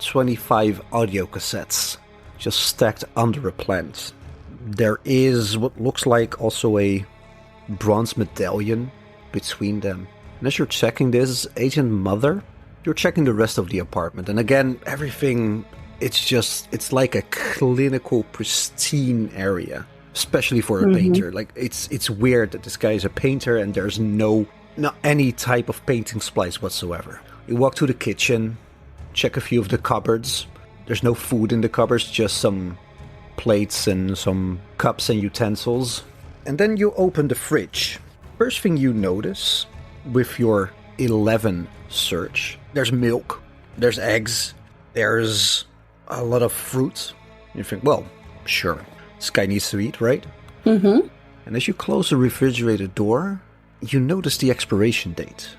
25 audio cassettes, just stacked under a plant. There is what looks like also a bronze medallion between them. And as you're checking this, Agent Mother, you're checking the rest of the apartment. And again, everything, it's like a clinical, pristine area. Especially for a painter. Like, it's weird that this guy is a painter and there's not any type of painting supplies whatsoever. You walk to the kitchen, check a few of the cupboards. There's no food in the cupboards, just some plates and some cups and utensils. And then you open the fridge. First thing you notice with your 11 search, there's milk, there's eggs, there's a lot of fruit. You think, well, sure, this guy needs to eat, right? Mm-hmm. And as you close the refrigerator door, you notice the expiration date.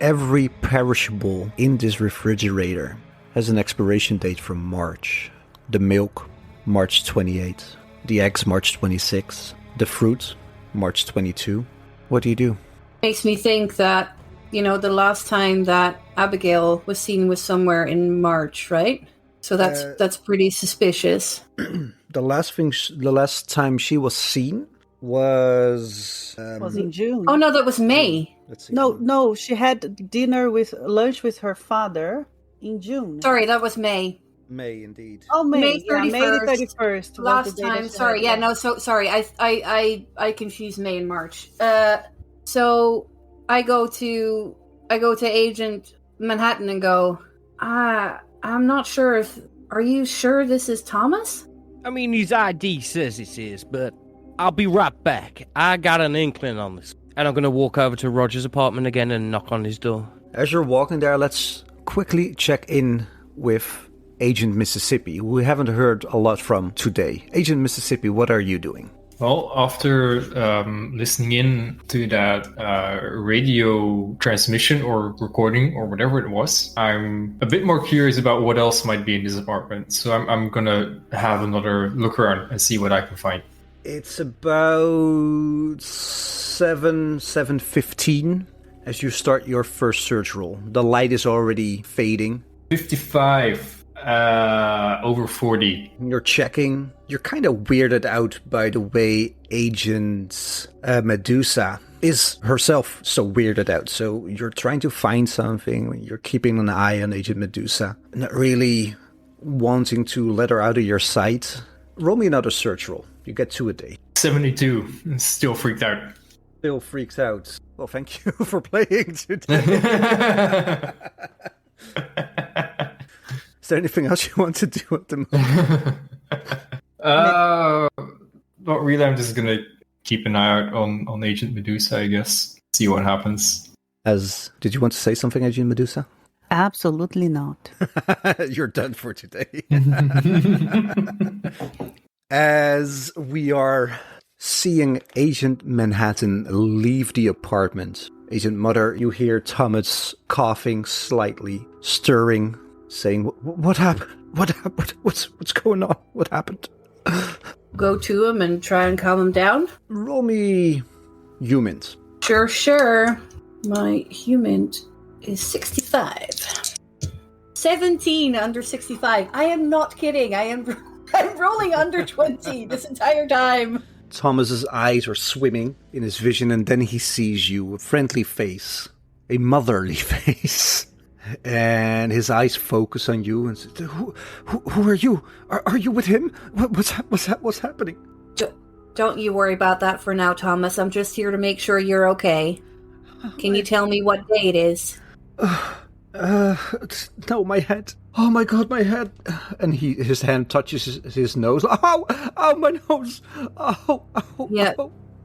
Every perishable in this refrigerator has an expiration date from March. The milk, March 28. The eggs, March 26. The fruit, March 22. What do you do? Makes me think that, the last time that Abigail was seen was somewhere in March, right? So that's pretty suspicious. The last time she was seen was in June. Oh no, that was May. Let's see. No, she had lunch with her father in June. Sorry, that was May. May indeed. Oh, May. May 31st. May the 31st. Last time, sorry. Yeah, no, so sorry. I confused May and March. So I go to Agent Manhattan and go, I'm not sure are you sure this is Thomas? I mean, his ID says it is, but I'll be right back. I got an inkling on this. And I'm going to walk over to Roger's apartment again and knock on his door. As you're walking there, let's quickly check in with Agent Mississippi, who we haven't heard a lot from today. Agent Mississippi, what are you doing? Well, after listening in to that radio transmission or recording or whatever it was, I'm a bit more curious about what else might be in this apartment. So I'm going to have another look around and see what I can find. It's about 7:15 as you start your first search roll. The light is already fading. 55 over 40. You're checking. You're kind of weirded out by the way Agent Medusa is herself so weirded out. So you're trying to find something. You're keeping an eye on Agent Medusa. Not really wanting to let her out of your sight. Roll me another search roll. You get 2 a day. 72. Still freaked out. Still freaks out. Well, thank you for playing today. Is there anything else you want to do at the moment? Not really. I'm just going to keep an eye out on Agent Medusa, I guess. See what happens. Did you want to say something, Agent Medusa? Absolutely not. You're done for today. As we are seeing Agent Manhattan leave the apartment, Agent Mother, you hear Thomas coughing slightly, stirring, saying, "What happened? What happened? What's going on? What happened?" Go to him and try and calm him down. Roll me humans. Sure. My human is 65. 17 under 65. I am not kidding. I'm rolling under 20 this entire time. Thomas's eyes are swimming in his vision, and then he sees you, a friendly face, a motherly face, and his eyes focus on you and says, "Who are you? Are you with him? What's happening?" Don't you worry about that for now, Thomas. I'm just here to make sure you're okay. Can you tell me what day it is? No, my head. Oh my God, my head. And his hand touches his nose. Ow, my nose. Yeah,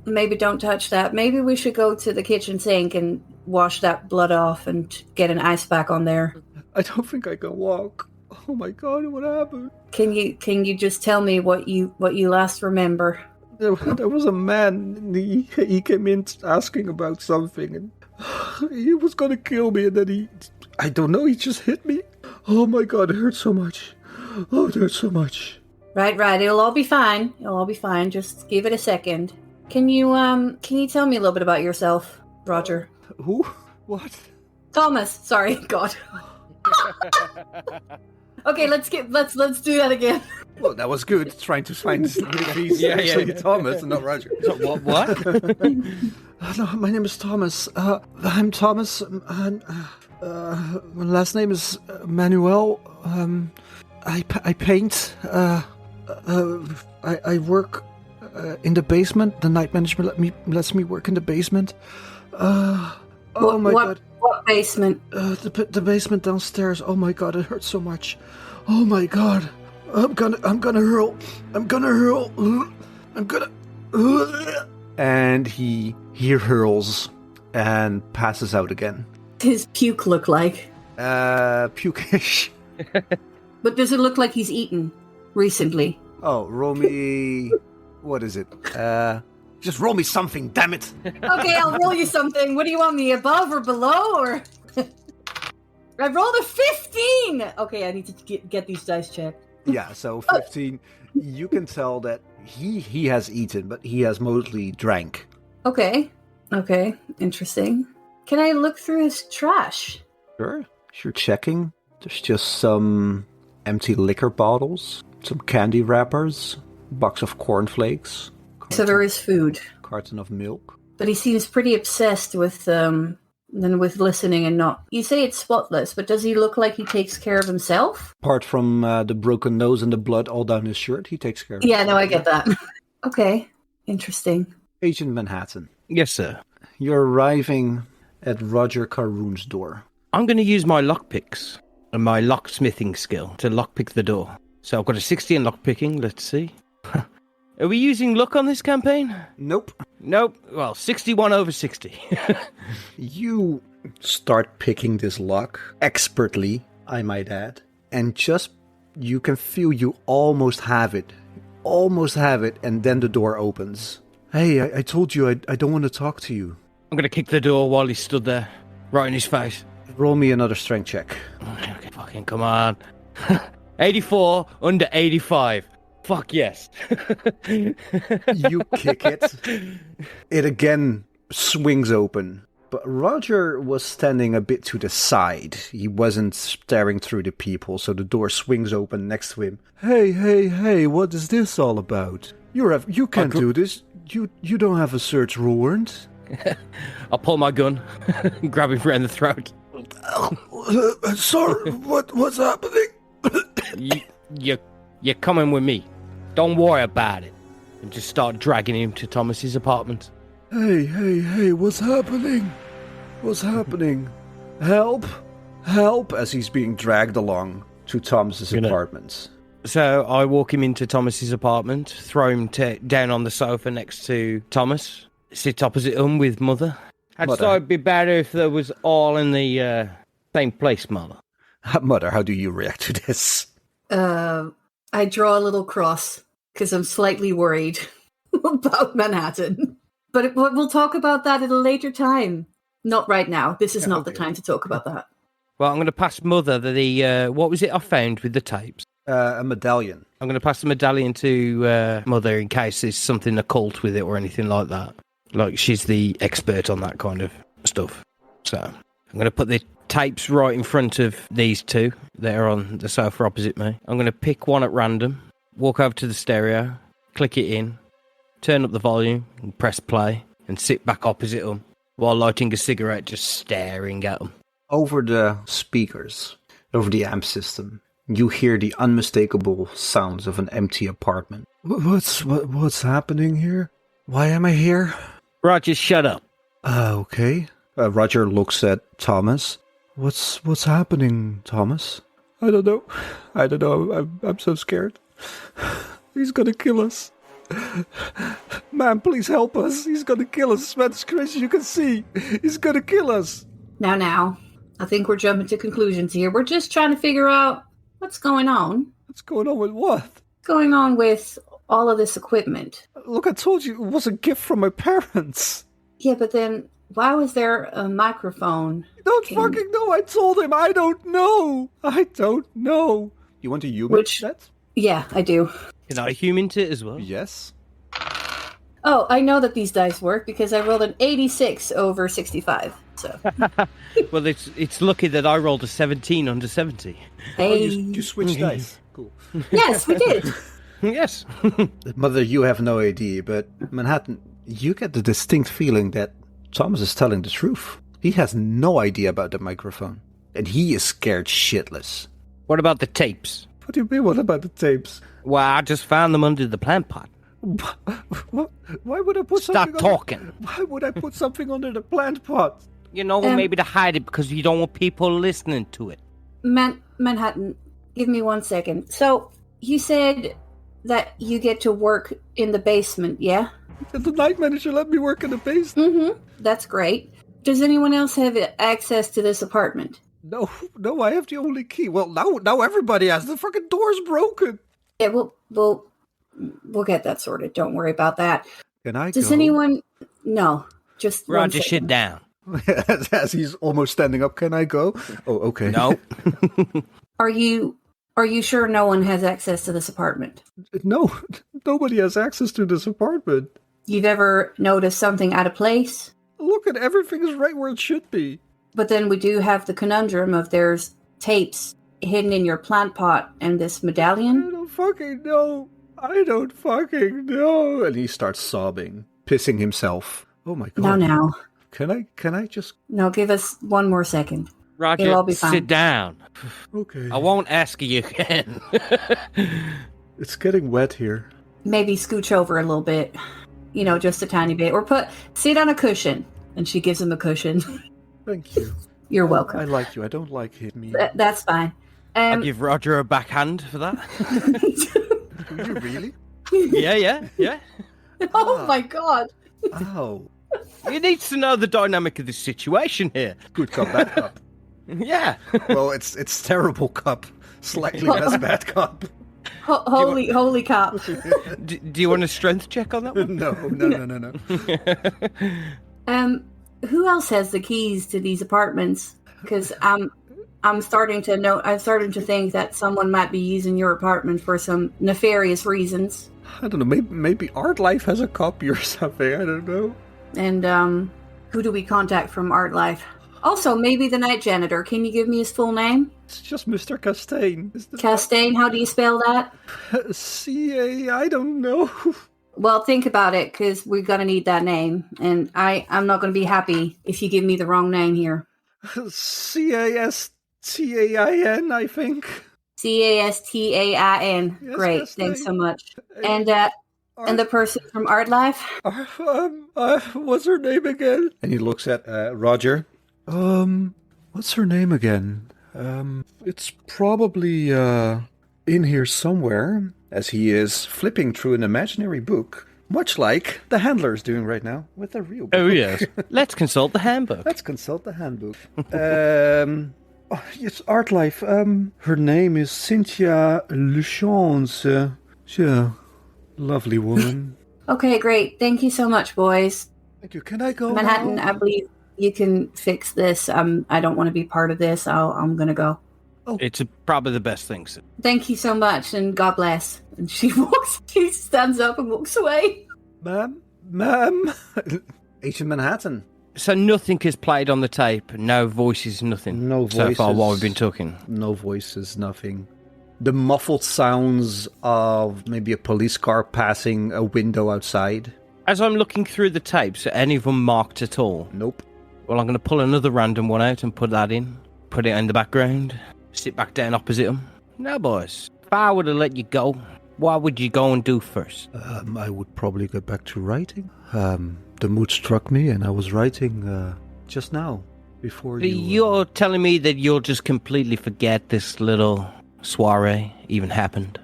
maybe don't touch that. Maybe we should go to the kitchen sink and wash that blood off and get an ice pack on there. I don't think I can walk. Oh my God, what happened? Can you just tell me what you last remember? There was a man, and he came in asking about something, and he was gonna kill me, and then I don't know, he just hit me. Oh my God, it hurts so much. Oh, it hurts so much. Right. It'll all be fine. Just give it a second. Can you tell me a little bit about yourself, Roger? Who? What? Thomas. Sorry, God. Okay, let's do that again. Well, that was good. Trying to find this actually Thomas and not Roger. What? No, my name is Thomas. I'm Thomas. And, my last name is Manuel. I paint. I work in the basement. The night management lets me work in the basement. Oh my God. What basement? The basement downstairs. Oh my God, it hurts so much. Oh my God. I'm gonna hurl. and he hurls and passes out again. His puke look like? Pukish. But does it look like he's eaten recently? Oh, roll me... What is it? Just roll me something, damn it! Okay, I'll roll you something. What do you want me, above or below, or... I rolled a 15! Okay, I need to get these dice checked. Yeah, so 15. You can tell that he has eaten, but he has mostly drank. Okay, interesting. Can I look through his trash? Sure. You're checking. There's just some empty liquor bottles, some candy wrappers, a box of cornflakes. So there is food. Carton of milk. But he seems pretty obsessed with listening and not... You say it's spotless, but does he look like he takes care of himself? Apart from the broken nose and the blood all down his shirt, he takes care of Yeah, himself. no, I get that. Okay, interesting. Agent Manhattan. Yes, sir. You're arriving at Roger Caroon's door. I'm going to use my lockpicks and my locksmithing skill to lockpick the door. So I've got a 60 in lockpicking. Let's see. Are we using luck on this campaign? Nope. Nope. Well, 61 over 60. You start picking this lock expertly, I might add, and just you can feel you almost have it, and then the door opens. Hey, I told you I don't want to talk to you. I'm going to kick the door while he stood there, right in his face. Roll me another strength check. Okay, fucking come on. 84 under 85. Fuck yes. You kick it. It again swings open. But Roger was standing a bit to the side. He wasn't staring through the people, so the door swings open next to him. Hey, what is this all about? You can't do this. You don't have a search warrant. I'll pull my gun, grab him around the throat. Sorry, what's happening? You're coming with me. Don't worry about it. And just start dragging him to Thomas's apartment. Hey, what's happening? What's happening? Help! As he's being dragged along to Thomas's apartment. So I walk him into Thomas's apartment, throw him down on the sofa next to Thomas, sit opposite him with Mother. I just thought it'd be better if they was all in the same place, Mother. Mother, how do you react to this? I draw a little cross, because I'm slightly worried about Manhattan. But we'll talk about that at a later time. Not right now. This is not the time to talk about that. Well, I'm going to pass Mother the what was it I found with the tapes? A medallion. I'm going to pass the medallion to Mother in case there's something occult with it or anything like that. Like, she's the expert on that kind of stuff. So I'm going to put the tapes right in front of these two that are on the sofa opposite me. I'm going to pick one at random, walk over to the stereo, click it in, turn up the volume and press play and sit back opposite them while lighting a cigarette, just staring at them. Over the speakers, over the amp system, you hear the unmistakable sounds of an empty apartment. What's happening here? Why am I here? Roger, shut up. Okay. Roger looks at Thomas. What's happening, Thomas? I don't know. I'm so scared. He's gonna kill us. Man, please help us. He's gonna kill us. Man, as crazy as you can see. He's gonna kill us. Now. I think we're jumping to conclusions here. We're just trying to figure out what's going on. What's going on with what? What's going on with all of this equipment? Look, I told you it was a gift from my parents. Yeah, but then why was there a microphone? I don't fucking know. I told him I don't know. You want to human that? Yeah, I do. Can I human it as well? Yes. Oh, I know that these dice work because I rolled an 86 over 65. So. Well, it's lucky that I rolled a 17 under 70. Hey. Oh, you switched dice. Cool. Yes, we did. Yes. Mother, you have no idea, but Manhattan, you get the distinct feeling that Thomas is telling the truth. He has no idea about the microphone. And he is scared shitless. What about the tapes? What do you mean, what about the tapes? Well, I just found them under the plant pot. What? Why would I put something talking. Why would I put something under the plant pot? You know, maybe to hide it because you don't want people listening to it. Manhattan, give me 1 second. So, you said that you get to work in the basement, yeah? The night manager let me work in the basement. Mm-hmm. That's great. Does anyone else have access to this apartment? No, I have the only key. Well, now everybody has. The fucking door's broken. Yeah, we'll get that sorted. Don't worry about that. Can I Does go? anyone... No, just one Roger, second. sit down. As he's almost standing up, can I go? Oh, okay. No. Are you sure no one has access to this apartment? No, nobody has access to this apartment. You've ever noticed something out of place? Look at everything's right where it should be. But then we do have the conundrum of there's tapes hidden in your plant pot and this I medallion. don't fucking know. And he starts sobbing, pissing himself. Oh my god. Now. Can I just... No, give us one more second. It'll Roger, all be fine. sit down. Okay. I won't ask you again. It's getting wet here. Maybe scooch over a little bit. Just a tiny bit. Or sit on a cushion. And she gives him a cushion. Thank you. You're welcome. I like you. I don't like me. That's fine. I'll give Roger a backhand for that. Do you really? Yeah. Oh my god. Ow. You need to know the dynamic of this situation here. Good cup, bad cup. Yeah. Well, it's terrible cup. Slightly less bad cup. Holy cop. Do you want a strength check on that one? No. Who else has the keys to these apartments? Because I'm starting to think that someone might be using your apartment for some nefarious reasons. I don't know. Maybe Art Life has a copy or something. I don't know. And who do we contact from Art Life? Also, maybe the night janitor. Can you give me his full name? It's just Mr. Castaigne. Castaigne, how do you spell that? C-A, I don't know. Well, think about it, because we're going to need that name. And I'm not going to be happy if you give me the wrong name here. C-A-S-T-A-I-N, I think. C-A-S-T-A-I-N. Yes, Great, Castaigne. thanks so much. And the person from Art Life? What's her name again? And he looks at Roger. What's her name again? It's probably in here somewhere, as he is flipping through an imaginary book, much like the handler is doing right now with a real book. Oh, yes. Let's consult the handbook. Let's consult the handbook. Yes, Art Life. Her name is Cynthia Luchance. Yeah, lovely woman. Okay, great. Thank you so much, boys. Thank you. Can I go Manhattan, now? I believe you can fix this. I don't want to be part of this. I'm going to go. It's probably the best thing. Thank you so much, and God bless. And she stands up and walks away. Ma'am. Agent Manhattan. So nothing is played on the tape. No voices, nothing. No So far voices. while we've been talking. No voices, nothing. The muffled sounds of maybe a police car passing a window outside. As I'm looking through the tapes, are any of them marked at all? Nope. Well, I'm going to pull another random one out and put that in. Put it in the background. Sit back down opposite them. Now, boys, if I were to let you go, what would you go and do first? I would probably get back to writing. The mood struck me and I was writing just now, before you... You're telling me that you'll just completely forget this little soiree even happened?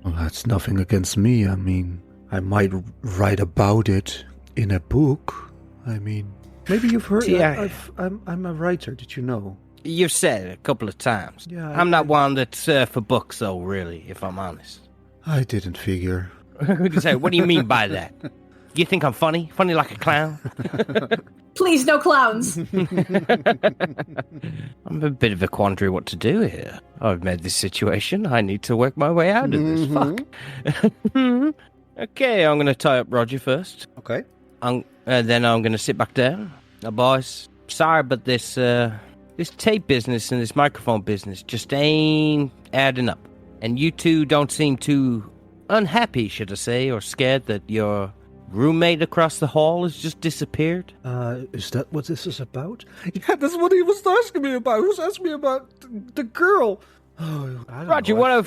Well, that's nothing against me. I mean, I might write about it in a book. I mean, maybe you've heard... Yeah. I'm a writer, did you know? You've said it a couple of times. Yeah, I'm not one that's for books, though, really, if I'm honest. I didn't figure. So, what do you mean by that? You think I'm funny? Funny like a clown? Please, no clowns. I'm a bit of a quandary what to do here. I've made this situation. I need to work my way out of this. Fuck. Okay, I'm going to tie up Roger first. Okay. Then I'm going to sit back down. Now, boys, sorry, but this tape business and this microphone business just ain't adding up. And you two don't seem too unhappy, should I say, or scared that your roommate across the hall has just disappeared? Is that what this is about? Yeah, that's what he was asking me about. He was asking me about the girl. Oh, I don't Roger, know.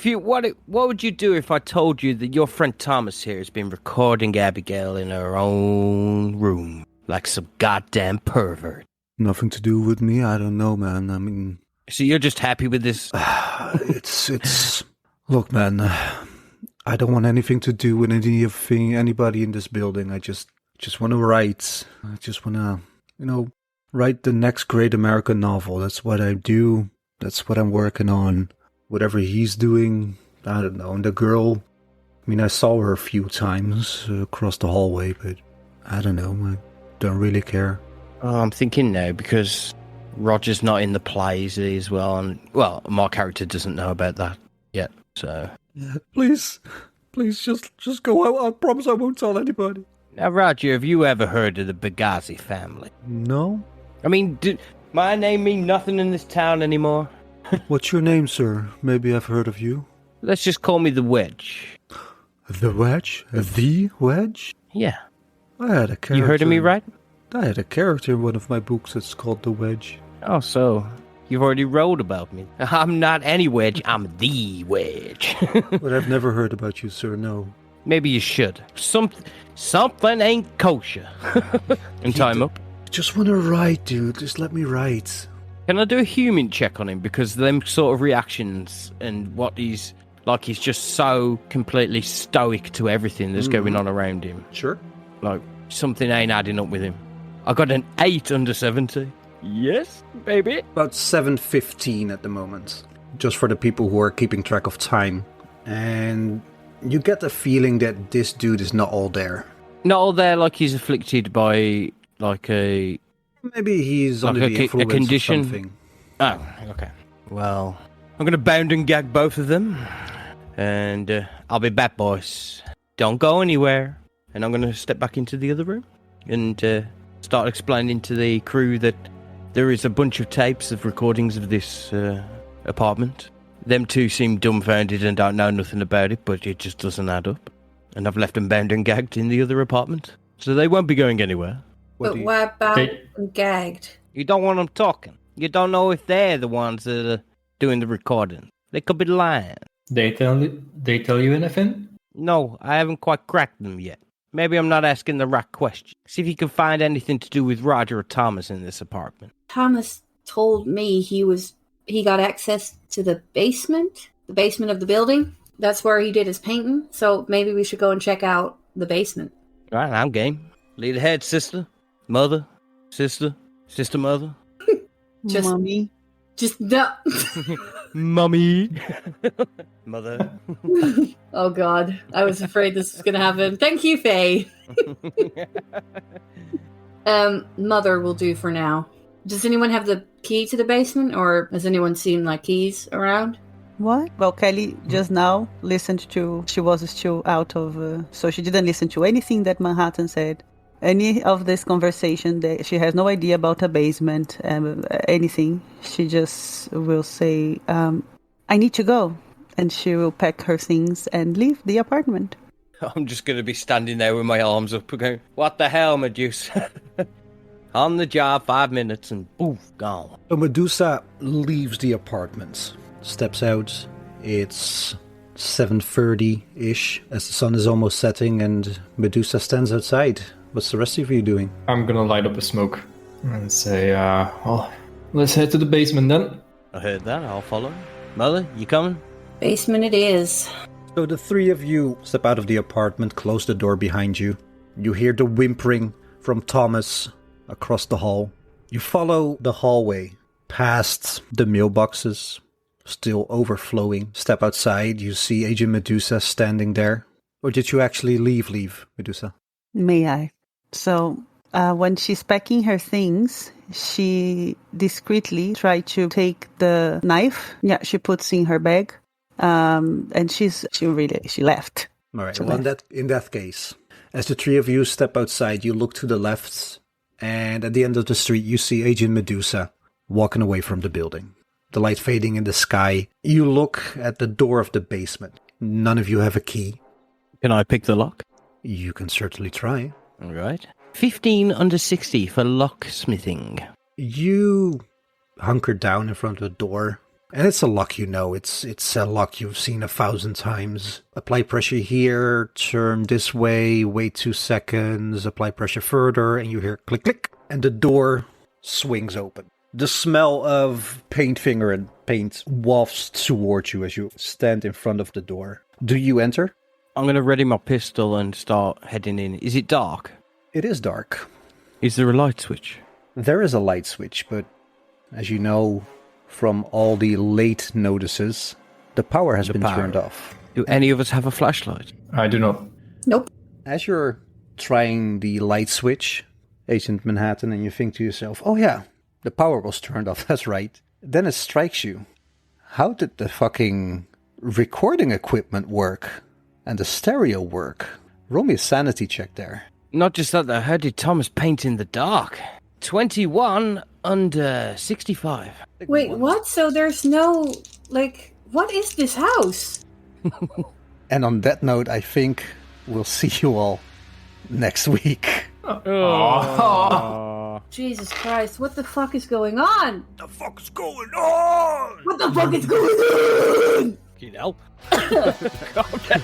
what would you do if I told you that your friend Thomas here has been recording Abigail in her own room like some goddamn pervert? Nothing to do with me. I don't know, man. I mean, So you're just happy with this? it's. Look, man. I don't want anything to do with anybody in this building. I just want to write. I just want to, write the next great American novel. That's what I do. That's what I'm working on. Whatever he's doing, I don't know. And the girl, I saw her a few times across the hallway, but I don't know. I don't really care. Oh, I'm thinking now because Roger's not in the plays as well, and my character doesn't know about that yet. So yeah, please, just go out. I promise I won't tell anybody. Now, Roger, have you ever heard of the Benghazi family? No. My name mean nothing in this town anymore? What's your name, sir? Maybe I've heard of you. Let's just call me the Wedge. The Wedge? The Wedge? Yeah. I had a character. You heard of me, right? I had a character in one of my books that's called The Wedge. Oh, so you've already wrote about me. I'm not any Wedge, I'm the Wedge. But I've never heard about you, sir, no. Maybe you should. Something ain't kosher. And time up. Just want to write, dude. Just let me write. Can I do a human check on him? Because them sort of reactions and what he's just so completely stoic to everything that's going on around him. Sure. Like, something ain't adding up with him. I got an 8 under 70. Yes, baby. About 7:15 at the moment. Just for the people who are keeping track of time. And you get the feeling that this dude is not all there. Not all there, like he's afflicted by, like a... Maybe he's under the influence a condition. of something. Oh, okay. Well, I'm going to bound and gag both of them. And I'll be back, boys. Don't go anywhere. And I'm going to step back into the other room and start explaining to the crew that there is a bunch of tapes of recordings of this apartment. Them two seem dumbfounded and don't know nothing about it, but it just doesn't add up. And I've left them bound and gagged in the other apartment. So they won't be going anywhere. But why about gagged? You don't want them talking. You don't know if they're the ones that are doing the recording. They could be lying. They tell you anything? No, I haven't quite cracked them yet. Maybe I'm not asking the right question. See if you can find anything to do with Roger or Thomas in this apartment. Thomas told me he got access to the basement of the building. That's where he did his painting. So maybe we should go and check out the basement. All right, I'm game. Lead ahead, sister. Mother. Sister. Sister, mother. Just Mommy. Just no. Mummy. Mother. Oh God, I was afraid this was going to happen. Thank you, Faye. Mother will do for now. Does anyone have the key to the basement, or has anyone seen like keys around? What? Well, Kelly just now listened to, she was still out of, so she didn't listen to anything that Manhattan said. Any of this conversation, she has no idea about a basement, anything. She just will say, I need to go. And she will pack her things and leave the apartment. I'm just going to be standing there with my arms up going, what the hell, Medusa? On the job, 5 minutes and poof, gone. So Medusa leaves the apartment, steps out. It's 7:30-ish as the sun is almost setting, and Medusa stands outside. What's the rest of you doing? I'm gonna light up a smoke and say, well, let's head to the basement then. I heard that, I'll follow. Mother, you coming? Basement it is. So the three of you step out of the apartment, close the door behind you. You hear the whimpering from Thomas across the hall. You follow the hallway past the mailboxes, still overflowing. Step outside, you see Agent Medusa standing there. Or did you actually leave, Medusa? May I? So, when she's packing her things, she discreetly tried to take the knife. Yeah, she puts in her bag. And she left. All right. Well, in that case, as the three of you step outside, you look to the left, and at the end of the street, you see Agent Medusa walking away from the building. The light fading in the sky. You look at the door of the basement. None of you have a key. Can I pick the lock? You can certainly try. All right. 15 under 60 for locksmithing. You hunker down in front of the door. And it's a lock you know. It's a lock you've seen 1,000 times. Apply pressure here, turn this way, wait 2 seconds, apply pressure further, and you hear click, click, and the door swings open. The smell of paint finger and paint wafts towards you as you stand in front of the door. Do you enter? I'm going to ready my pistol and start heading in. Is it dark? It is dark. Is there a light switch? There is a light switch, but as you know from all the late notices, the power has been turned off. Do any of us have a flashlight? I do not. Nope. As you're trying the light switch, Agent Manhattan, and you think to yourself, oh yeah, the power was turned off, that's right. Then it strikes you. How did the fucking recording equipment work? And the stereo work? Roll me a sanity check there. Not just that, though. How did Thomas paint in the dark? 21 under 65. Wait, what? So there's no, like, what is this house? And on that note, I think we'll see you all next week. Jesus Christ, what the fuck is going on? The fuck's going on? What the fuck is going on? You know? Calm down.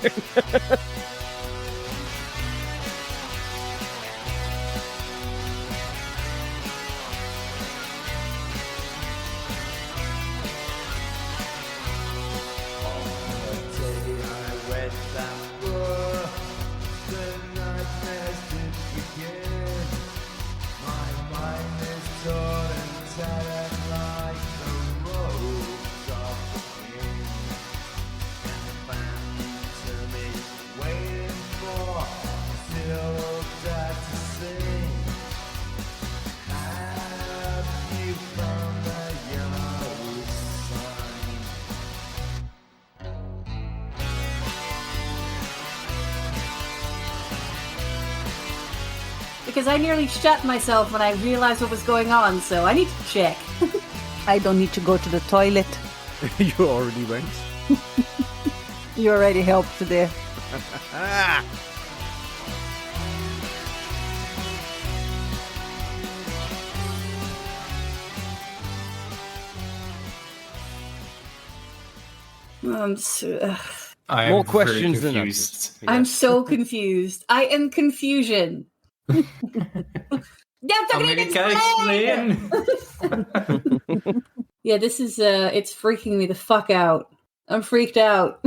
Because I nearly shut myself when I realized what was going on, so I need to check. I don't need to go to the toilet. You already went. You already helped there. I am More very questions than confused. answers. I'm so confused. I am confusion. America, explain! Yeah, this is, it's freaking me the fuck out. I'm freaked out.